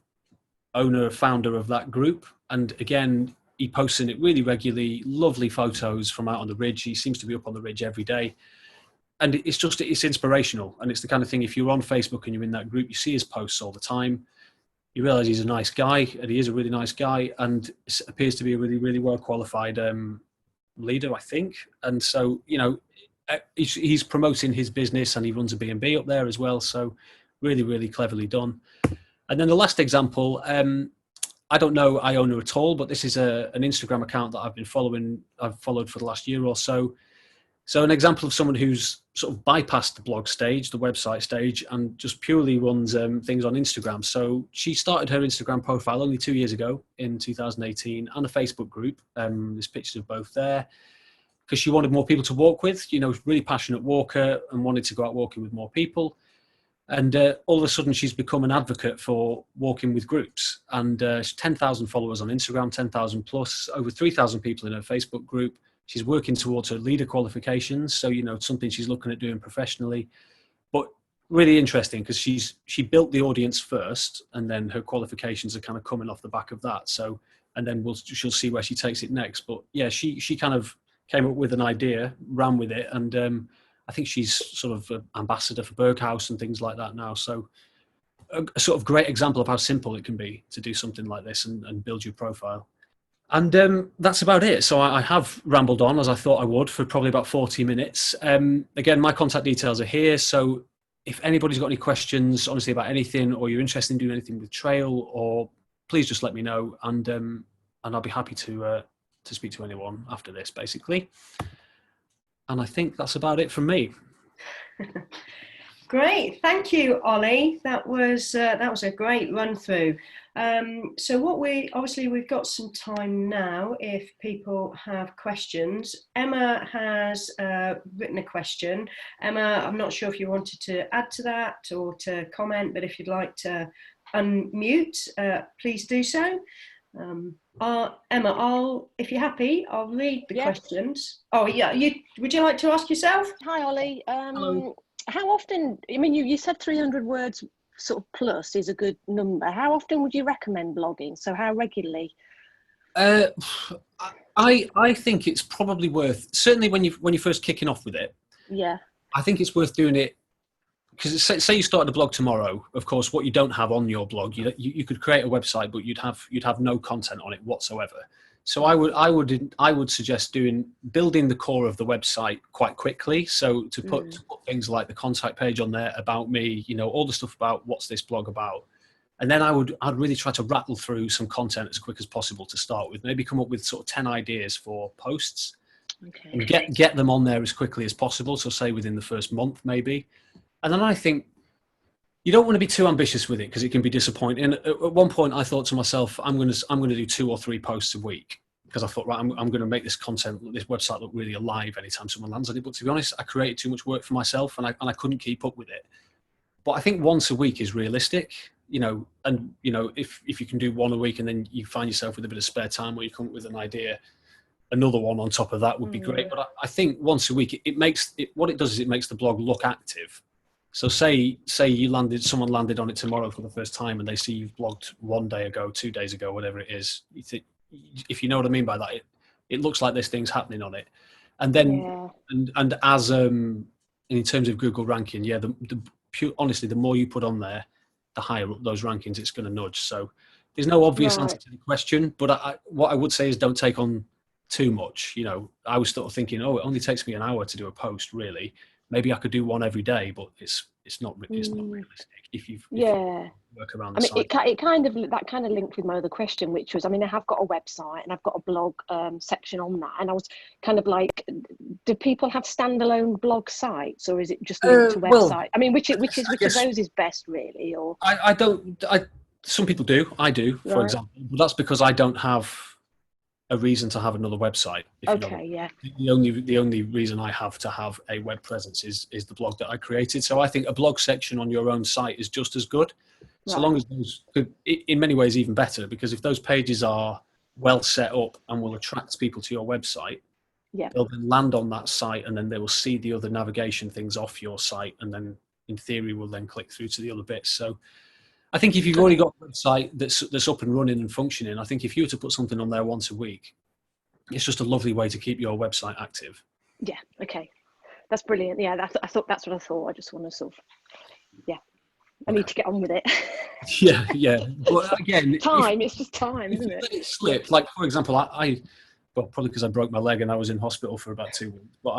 of founder of that group. And again, he posts in it really regularly, lovely photos from out on the ridge. He seems to be up on the ridge every day. And it's inspirational. And it's the kind of thing, if you're on Facebook and you're in that group, you see his posts all the time. You realize he's a nice guy, and he is a really nice guy, and appears to be a really, really well qualified leader, I think. And so, he's promoting his business, and he runs a B&B up there as well. So really, really cleverly done. And then the last example, I don't know Iona at all, but this is an Instagram account that I've followed for the last year or so. So an example of someone who's sort of bypassed the blog stage, the website stage, and just purely runs things on Instagram. So she started her Instagram profile only 2 years ago in 2018, and a Facebook group. There's pictures of both there, because she wanted more people to walk with. Really passionate walker and wanted to go out walking with more people. And all of a sudden, she's become an advocate for walking with groups. And 10,000 followers on Instagram, 10,000 plus, over 3,000 people in her Facebook group. She's working towards her leader qualifications. So, it's something she's looking at doing professionally. But really interesting, because she built the audience first, and then her qualifications are kind of coming off the back of that. So, and then she'll see where she takes it next. But yeah, she kind of came up with an idea, ran with it, and I think she's sort of an ambassador for Berghaus and things like that now. So a sort of great example of how simple it can be to do something like this and build your profile. And that's about it. So I have rambled on, as I thought I would, for probably about 40 minutes. Again, my contact details are here. So if anybody's got any questions, honestly, about anything, or you're interested in doing anything with Trail, or please just let me know, and I'll be happy to speak to anyone after this, basically. And I think that's about it from me. Great, thank you, Ollie. That was a great run through. So we've got some time now if people have questions. Emma has written a question. Emma, I'm not sure if you wanted to add to that or to comment, but if you'd like to unmute, please do so. Emma, if you're happy, I'll read the questions. Oh yeah, would you like to ask yourself? Hi, Ollie. How often, I mean, you said 300 words sort of plus is a good number. How often would you recommend blogging? So how regularly? I think it's probably worth, certainly when you're first kicking off with it. Yeah. I think it's worth doing it because say you started a blog tomorrow. Of course, what you don't have on your blog, you could create a website, but you'd have no content on it whatsoever. So I would suggest building the core of the website quite quickly. So to put things like the contact page on there, about me, all the stuff about what's this blog about. And then I'd really try to rattle through some content as quick as possible to start with. Maybe come up with sort of 10 ideas for posts. Okay. And get them on there as quickly as possible. So say within the first month, maybe. And then I think you don't want to be too ambitious with it because it can be disappointing. At one point, I thought to myself, I'm going to do 2 or 3 posts a week because I thought, right, I'm going to make this website look really alive anytime someone lands on it. But to be honest, I created too much work for myself and I couldn't keep up with it. But I think once a week is realistic, if you can do 1 a week and then you find yourself with a bit of spare time where you come up with an idea, another one on top of that would be great. But I think once a week, what it does is it makes the blog look active. So say someone landed on it tomorrow for the first time and they see you've blogged 1 day ago, 2 days ago, whatever it is. You think, if you know what I mean by that, it looks like there's things happening on it. And then, and as in terms of Google ranking, honestly, the more you put on there, the higher up those rankings it's going to nudge. So there's no obvious answer to the question, but what I would say is don't take on too much. I was sort of thinking, it only takes me an hour to do a post, really. Maybe I could do one every day, but it's not realistic if you work around the site. It kind of linked with my other question, which was, I have got a website and I've got a blog section on that, and I was kind of like, do people have standalone blog sites, or is it just linked to website? Which of those is best, really? Or some people do. I do, for example, but that's because I don't have a reason to have another website. The only reason I have to have a web presence is the blog that I created. So I think a blog section on your own site is just as good, so long as those could, in many ways, even better, because if those pages are well set up and will attract people to your website, they'll then land on that site and then they will see the other navigation things off your site, and then in theory will then click through to the other bits. So I think if you've already got a website that's up and running and functioning, I think if you were to put something on there once a week, it's just a lovely way to keep your website active. Yeah, okay. That's brilliant. Yeah, that's what I thought. I just want to sort of, I need to get on with it. Yeah. But again, it's just time, isn't it? Let it slip. Like, for example, probably because I broke my leg and I was in hospital for about 2 weeks, but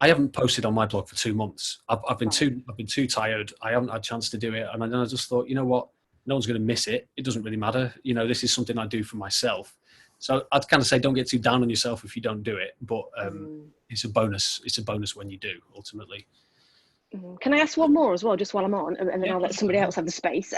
I haven't posted on my blog for 2 months. I've been too tired. I haven't had a chance to do it. And then I just thought, you know what? No one's going to miss it. It doesn't really matter. This is something I do for myself. So I'd kind of say don't get too down on yourself if you don't do it. But it's a bonus. It's a bonus when you do, ultimately. Can I ask one more as well, just while I'm on, and then I'll let somebody else have the space.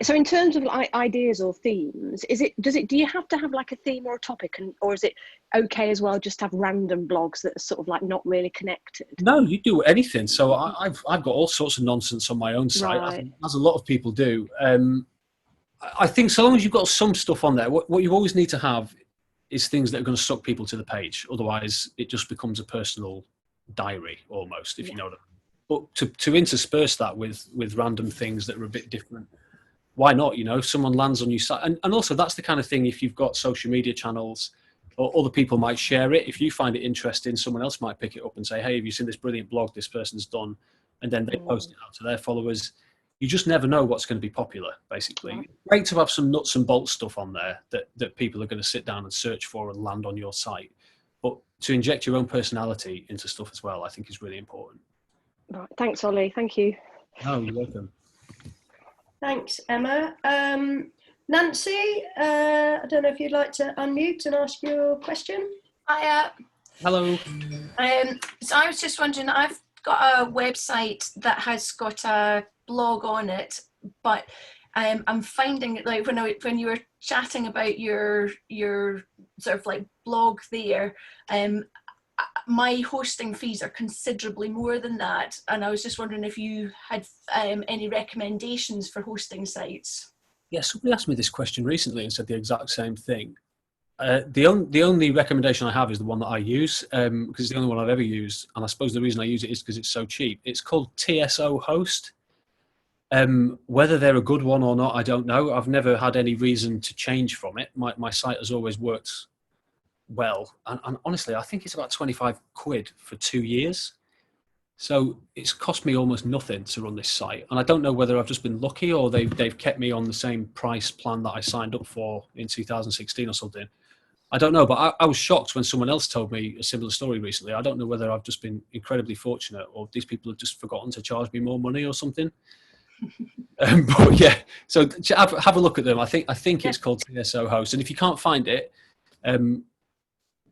So in terms of ideas or themes, do you have to have like a theme or a topic, or is it okay as well just to have random blogs that are sort of like not really connected? No, you do anything. So I've got all sorts of nonsense on my own site, as a lot of people do. I think so long as you've got some stuff on there, what you always need to have is things that are going to suck people to the page. Otherwise, it just becomes a personal diary almost, if you know what I mean. But to intersperse that with random things that are a bit different, why not? If someone lands on your site, and also that's the kind of thing, if you've got social media channels, or other people might share it. If you find it interesting, someone else might pick it up and say, hey, have you seen this brilliant blog this person's done? And then they post it out to their followers. You just never know what's going to be popular, basically. Great to have some nuts and bolts stuff on there that people are going to sit down and search for and land on your site. But to inject your own personality into stuff as well, I think is really important. Right. Thanks, Ollie. Thank you. Oh, you're welcome. Thanks, Emma. Nancy, I don't know if you'd like to unmute and ask your question. Hiya. Hello. So I was just wondering, I've got a website that has got a blog on it, but I'm finding it, like when you were chatting about your sort of like blog there, my hosting fees are considerably more than that, and I was just wondering if you had any recommendations for hosting sites. Yeah, somebody asked me this question recently and said the exact same thing. The only recommendation I have is the one that I use, because it's the only one I've ever used, and I suppose the reason I use it is because it's so cheap. It's called TSO Host. Whether they're a good one or not, I don't know. I've never had any reason to change from it. My site has always worked well, and honestly, I think it's about 25 quid for 2 years. So it's cost me almost nothing to run this site, and I don't know whether I've just been lucky or they've kept me on the same price plan that I signed up for in 2016 or something. I don't know, but I was shocked when someone else told me a similar story recently. I don't know whether I've just been incredibly fortunate or these people have just forgotten to charge me more money or something. But yeah, so have a look at them. I think it's called TSO Host, and if you can't find it,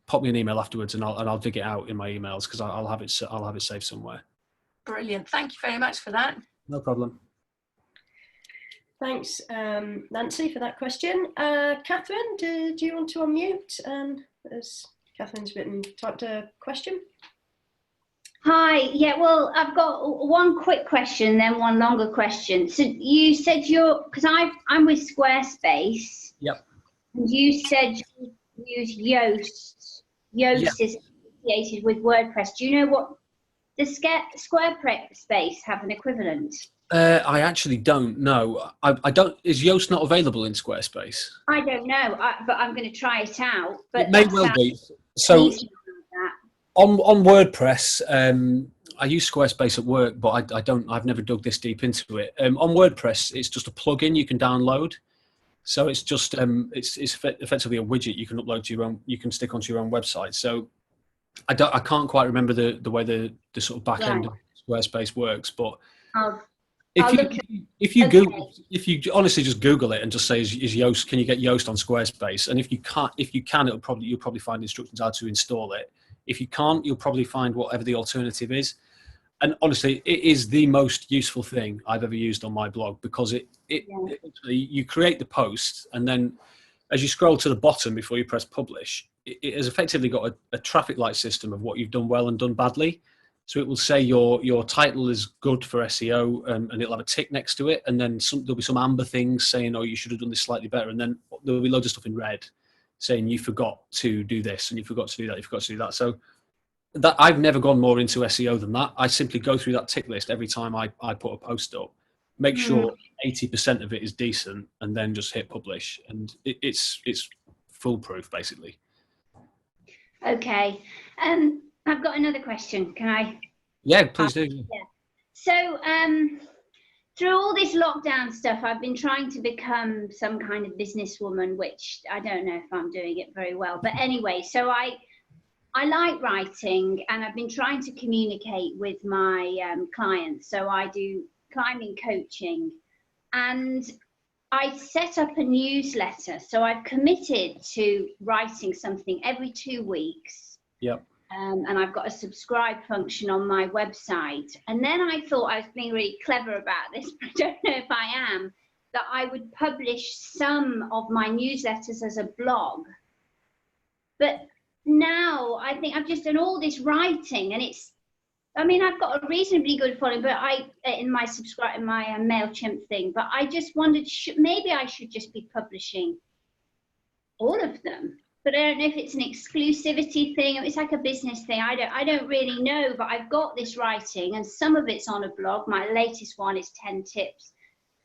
pop me an email afterwards, and I'll dig it out in my emails because I'll have it saved somewhere. Brilliant! Thank you very much for that. No problem. Thanks, Nancy, for that question. Catherine, do you want to unmute? As Catherine's typed a question. Hi, yeah, well, I've got one quick question, then one longer question. So you said because I'm with Squarespace. Yep. And you said you use Yoast. Yoast is associated with WordPress. Do you know what does Squarespace have an equivalent? I actually don't know. I don't. Is Yoast not available in Squarespace? I don't know, but I'm going to try it out. But it may well be. So on WordPress, I use Squarespace at work, but I've never dug this deep into it. On WordPress, it's just a plugin you can download. So it's just it's effectively a widget you can upload to your own. You can stick onto your own website. So I can't quite remember the way the sort of back end of Squarespace works, but. If you honestly just Google it and just say is Yoast, can you get Yoast on Squarespace? And if you can, you'll probably find instructions how to install it. If you can't, you'll probably find whatever the alternative is. And honestly, it is the most useful thing I've ever used on my blog because you create the post and then as you scroll to the bottom before you press publish, it has effectively got a traffic light system of what you've done well and done badly. So it will say your title is good for SEO, and it'll have a tick next to it, and then there'll be some amber things saying, "Oh, you should have done this slightly better," and then there'll be loads of stuff in red saying you forgot to do this and you forgot to do that, you forgot to do that. So that I've never gone more into SEO than that. I simply go through that tick list every time I put a post up, make sure 80% of it is decent, and then just hit publish, and it's foolproof basically. Okay. I've got another question. Can I? Yeah, please do. Yeah. So, through all this lockdown stuff, I've been trying to become some kind of businesswoman, which I don't know if I'm doing it very well. But anyway, so I like writing, and I've been trying to communicate with my clients. So I do climbing coaching, and I set up a newsletter. So I've committed to writing something every 2 weeks. Yep. And I've got a subscribe function on my website. And then I thought I was being really clever about this, but I don't know if I am, that I would publish some of my newsletters as a blog. But now I think I've just done all this writing, and I've got a reasonably good following, but in my MailChimp thing, but I just wondered, maybe I should just be publishing all of them. But I don't know if it's an exclusivity thing or it's like a business thing. I don't really know, but I've got this writing and some of it's on a blog. My latest one is 10 tips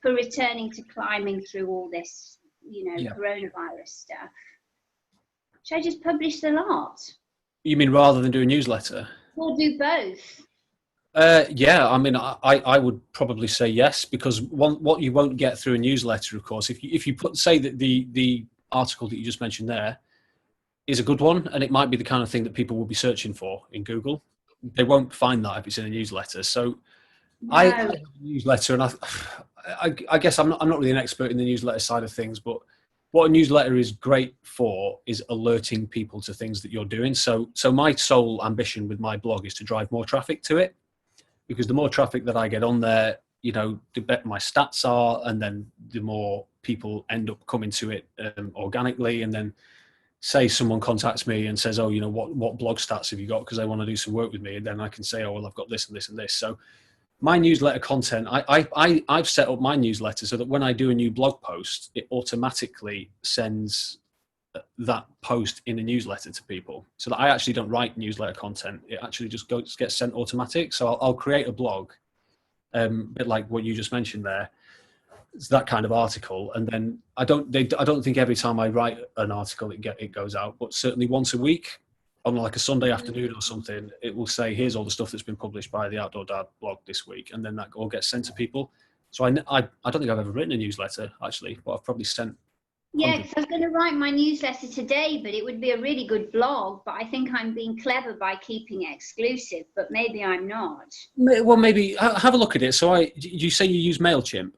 for returning to climbing through all this, coronavirus stuff. Should I just publish the lot? You mean rather than do a newsletter? Or do both? Yeah, I mean, I would probably say yes, because what you won't get through a newsletter, of course, if you say that the article that you just mentioned there is a good one, and it might be the kind of thing that people will be searching for in Google. They won't find that if it's in a newsletter. So no. I have a newsletter, and I guess I'm not really an expert in the newsletter side of things, but what a newsletter is great for is alerting people to things that you're doing. So my sole ambition with my blog is to drive more traffic to it, because the more traffic that I get on there, you know, the better my stats are, and then the more people end up coming to it organically. And then say someone contacts me and says, oh, you know, what blog stats have you got? Because they want to do some work with me. And then I can say, oh, well, I've got this and this and this. So my newsletter content, I've set up my newsletter so that when I do a new blog post, it automatically sends that post in a newsletter to people, so that I actually don't write newsletter content. It actually just gets sent automatic. So I'll create a blog, a bit like what you just mentioned there. It's that kind of article, and then I don't think every time I write an article it goes out, but certainly once a week on like a Sunday afternoon or something, it will say, here's all the stuff that's been published by the Outdoor Dad blog this week, and then that all gets sent to people. So I don't think I've ever written a newsletter actually, but I've probably sent. Yeah, because I was going to write my newsletter today, but it would be a really good blog. But I think I'm being clever by keeping it exclusive, but maybe I'm not. Well, maybe have a look at it. So you say you use MailChimp?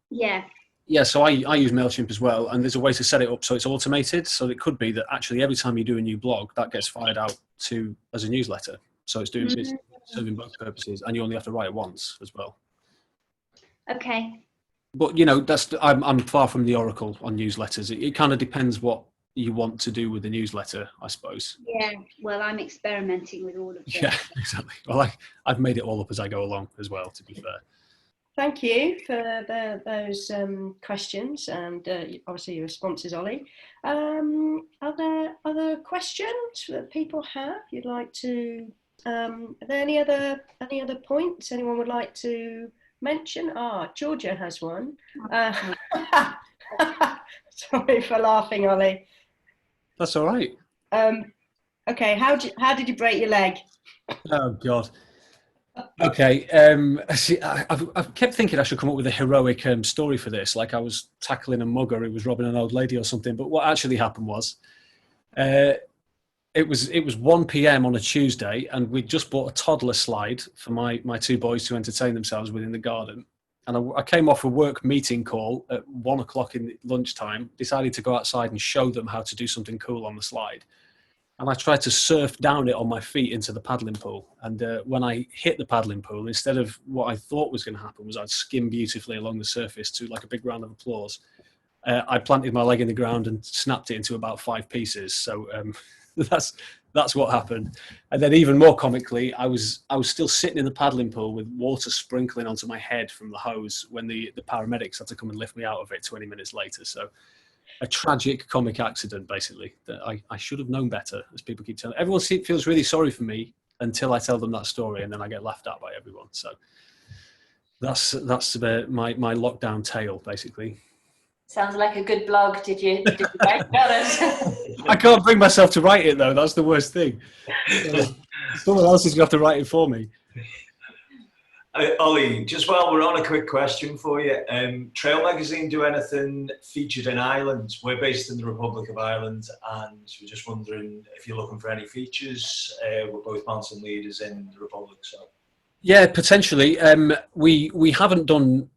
Yeah. Yeah, so I use MailChimp as well, and there's a way to set it up so it's automated. So it could be that actually every time you do a new blog, that gets fired out as a newsletter. So it's serving both purposes, and you only have to write it once as well. Okay. But you know, I'm far from the oracle on newsletters. It kind of depends what you want to do with the newsletter, I suppose. Yeah. Well, I'm experimenting with all of them. Yeah, exactly. Well, I've made it all up as I go along as well, to be fair. Thank you for those questions and obviously your responses, Ollie. Are there other questions that people have you'd like to? Are there any other points anyone would like to mention? Georgia has one. Sorry for laughing, Ollie. That's all right. Okay, how did you break your leg? Oh God. Okay. See, I've kept thinking I should come up with a heroic story for this, like I was tackling a mugger who was robbing an old lady or something. But what actually happened was, it was 1 p.m. on a Tuesday, and we'd just bought a toddler slide for my two boys to entertain themselves with in the garden. And I came off a work meeting call at 1 o'clock in lunchtime, decided to go outside and show them how to do something cool on the slide. And I tried to surf down it on my feet into the paddling pool. And when I hit the paddling pool, instead of what I thought was going to happen was I'd skim beautifully along the surface to like a big round of applause. I planted my leg in the ground and snapped it into about 5 pieces. So that's what happened. And then even more comically, I was still sitting in the paddling pool with water sprinkling onto my head from the hose when the paramedics had to come and lift me out of it 20 minutes later. So a tragic comic accident, basically, that I should have known better, as people keep telling. Everyone feels really sorry for me until I tell them that story, and then I get laughed at by everyone. So that's my lockdown tale, basically. Sounds like a good blog. Did you write about it? I can't bring myself to write it, though. That's the worst thing. Someone else is going to have to write it for me. Ollie, just while we're on, a quick question for you. Trail Magazine do anything featured in Ireland? We're based in the Republic of Ireland, and we're just wondering if you're looking for any features. We're both mountain leaders in the Republic, so. Yeah, potentially. We haven't done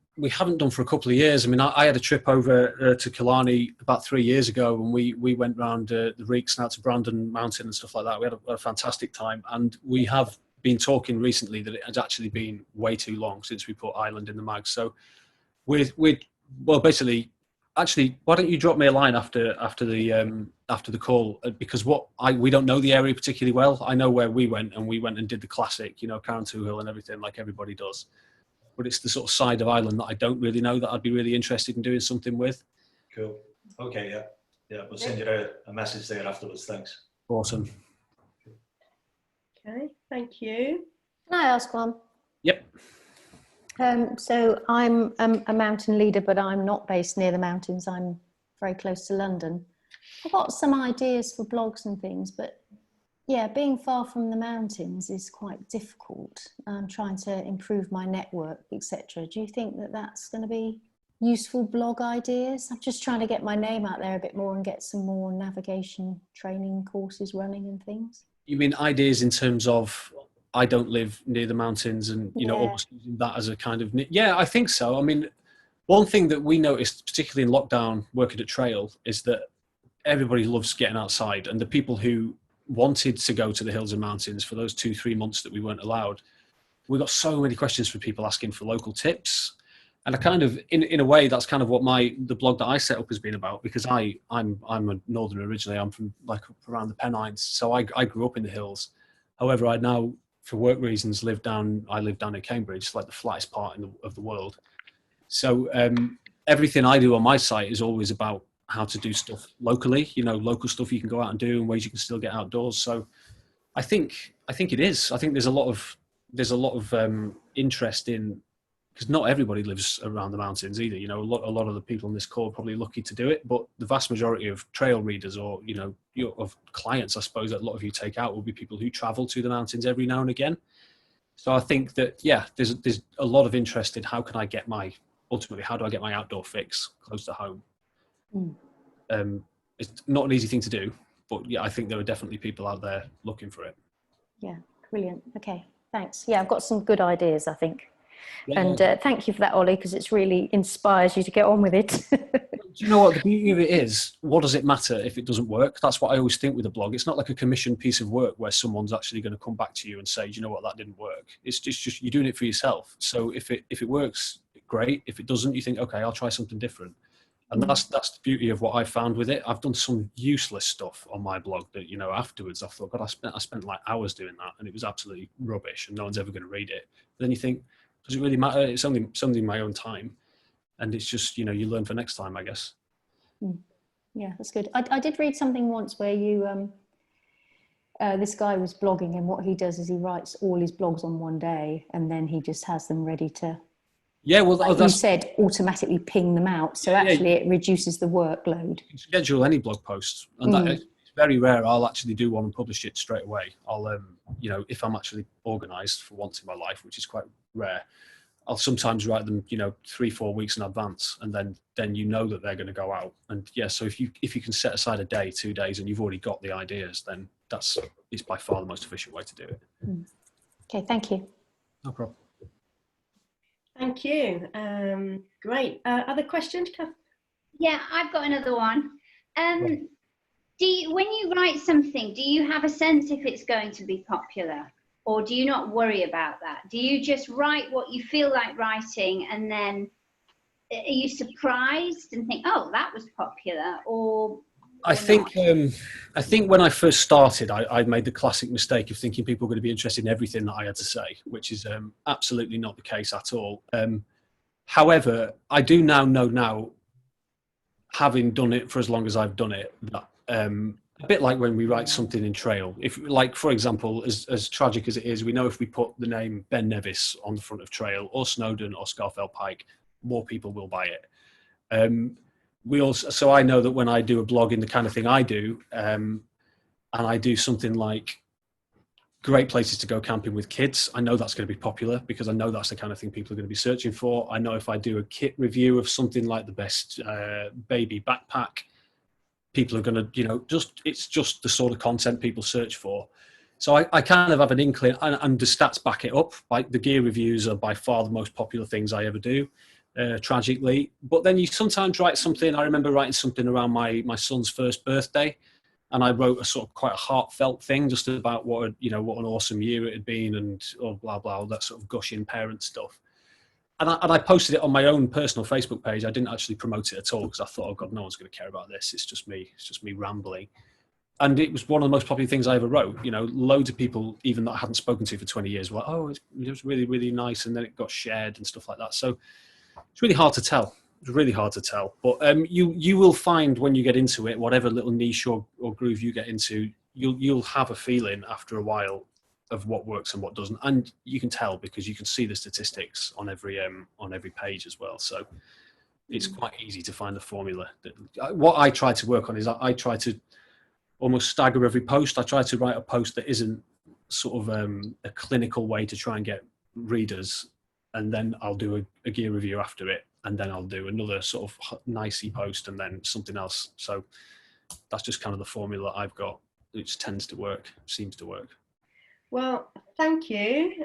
for a couple of years. I mean, I had a trip over to Killarney about 3 years ago, and we went round the Reeks and out to Brandon Mountain and stuff like that. We had a fantastic time, and we have been talking recently that it has actually been way too long since we put Ireland in the mag. So basically, actually, why don't you drop me a line after the call, because we don't know the area particularly well. I know where we went, and we went and did the classic, Carantoo Hill and everything like everybody does. But it's the sort of side of Ireland that I don't really know that I'd be really interested in doing something with. Cool. Okay, yeah. We'll send you a message there afterwards. Thanks. Awesome. Okay, thank you. Can I ask one? Yep. So I'm a mountain leader, but I'm not based near the mountains. I'm very close to London. I've got some ideas for blogs and things, but yeah, being far from the mountains is quite difficult. I'm trying to improve my network, etc. Do you think that that's going to be useful blog ideas? I'm just trying to get my name out there a bit more and get some more navigation training courses running and things. You mean ideas in terms of I don't live near the mountains and, almost using that as a kind of... Yeah, I think so. I mean, One thing that we noticed, particularly in lockdown working at Trail, is that everybody loves getting outside, and the people who wanted to go to the hills and mountains for those 2-3 months that we weren't allowed, we got so many questions from people asking for local tips. And I kind of, in a way, that's kind of what the blog that I set up has been about, because I'm a northerner originally. I'm from like around the Pennines, so I grew up in the hills. However, I now, for work reasons, I live down in Cambridge, like the flattest part of the world. So everything I do on my site is always about how to do stuff locally, local stuff you can go out and do, and ways you can still get outdoors. So I think it is. I think there's a lot of interest in, because not everybody lives around the mountains either. A lot of the people on this call are probably lucky to do it, but the vast majority of trail readers or of clients, I suppose, that a lot of you take out will be people who travel to the mountains every now and again. So I think that there's a lot of interest in how do I get my outdoor fix close to home. It's not an easy thing to do, but I think there are definitely people out there looking for it. Yeah, brilliant. Okay, thanks. Yeah, I've got some good ideas, I think. Yeah. And thank you for that, Ollie, because it's really inspires you to get on with it. Do you know what the beauty of it is? What does it matter if it doesn't work? That's what I always think with a blog. It's not like a commissioned piece of work where someone's actually going to come back to you and say, "Do you know what, that didn't work." It's just you're doing it for yourself. So if it works, great. If it doesn't, you think, okay, I'll try something different. And that's the beauty of what I found with it. I've done some useless stuff on my blog that, afterwards I thought, God, I spent like hours doing that, and it was absolutely rubbish, and no one's ever going to read it. But then you think, does it really matter? It's only something in my own time, and it's just, you learn for next time, I guess. Yeah, that's good. I did read something once where you this guy was blogging, and what he does is he writes all his blogs on one day, and then he just has them ready to, like you said, automatically ping them out. So actually it reduces the workload. You can schedule any blog post, and it's very rare I'll actually do one and publish it straight away. I'll if I'm actually organized for once in my life, which is quite rare, I'll sometimes write them 3-4 weeks in advance, and then that they're going to go out. And so if you can set aside a day, 2 days, and you've already got the ideas, then it's by far the most efficient way to do it. Okay, thank you. No problem. Thank you. Great. Other questions, Kath? Yeah, I've got another one. When you write something, do you have a sense if it's going to be popular, or do you not worry about that? Do you just write what you feel like writing, and then are you surprised and think, oh, that was popular, or I think when I first started, I made the classic mistake of thinking people were going to be interested in everything that I had to say, which is absolutely not the case at all. However, I do know, having done it for as long as I've done it, that a bit like when we write something in Trail, if, like, for example, as tragic as it is, we know if we put the name Ben Nevis on the front of Trail or Snowdon or Scarfell Pike, more people will buy it. So I know that when I do a blog in the kind of thing I do, and I do something like great places to go camping with kids, I know that's going to be popular, because I know that's the kind of thing people are going to be searching for. I know if I do a kit review of something like the best baby backpack, people are going to, it's just the sort of content people search for. So I kind of have an inkling, and the stats back it up. Like, the gear reviews are by far the most popular things I ever do. Tragically, but then you sometimes write something. I remember writing something around my son's first birthday, and I wrote a sort of quite a heartfelt thing just about what an awesome year it had been, and blah blah, all that sort of gushing parent stuff. And I posted it on my own personal Facebook page. I didn't actually promote it at all, because I thought, oh God, no one's going to care about this. It's just me rambling. And it was one of the most popular things I ever wrote. Loads of people, even that I hadn't spoken to for 20 years, were like, oh, it was really, really nice. And then it got shared and stuff like that. So it's really hard to tell. It's really hard to tell. But you will find when you get into it, whatever little niche or groove you get into, you'll have a feeling after a while of what works and what doesn't. And you can tell, because you can see the statistics on every page as well. So it's quite easy to find the formula. What I try to work on is I try to almost stagger every post. I try to write a post that isn't sort of a clinical way to try and get readers, and then I'll do a gear review after it, and then I'll do another sort of nicey post, and then something else. So that's just kind of the formula I've got, which seems to work. Well, thank you.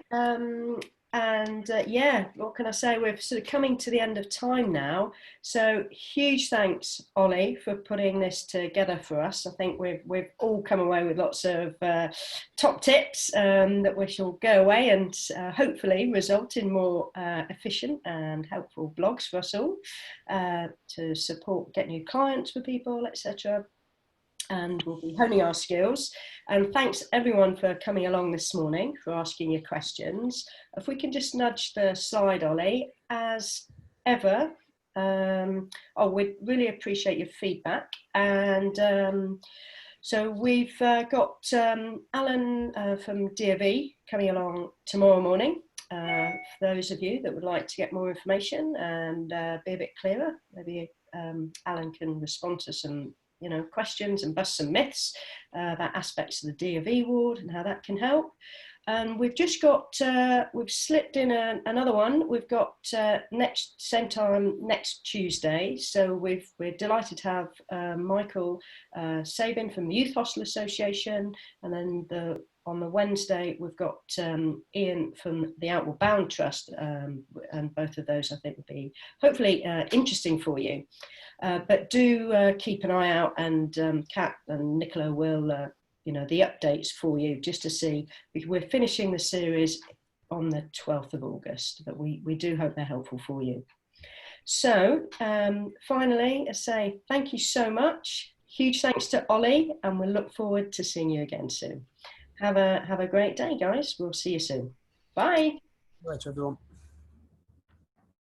And yeah, what can I say? We're sort of coming to the end of time now. So huge thanks, Oli, for putting this together for us. I think we've all come away with lots of top tips that we shall go away and hopefully result in more efficient and helpful blogs for us all to support, get new clients for people, etc. And we'll be honing our skills. And thanks everyone for coming along this morning, for asking your questions. If we can just nudge the slide, Oli, as ever, we'd really appreciate your feedback. And so we've got Alan from DOV coming along tomorrow morning. For those of you that would like to get more information and be a bit clearer, maybe Alan can respond to some questions and bust some myths about aspects of the DOV ward and how that can help. And we've just got, we've slipped in another one. We've got same time next Tuesday. So we're delighted to have Michael Sabin from the Youth Hostel Association. And then on the Wednesday, we've got Ian from the Outward Bound Trust. And both of those I think will be hopefully interesting for you. But do keep an eye out, and Kat and Nicola will, the updates for you just to see. We're finishing the series on the 12th of August, but we do hope they're helpful for you. So finally, I say thank you so much. Huge thanks to Oli, and we'll look forward to seeing you again soon. Have a great day, guys. We'll see you soon. Bye. Right, everyone.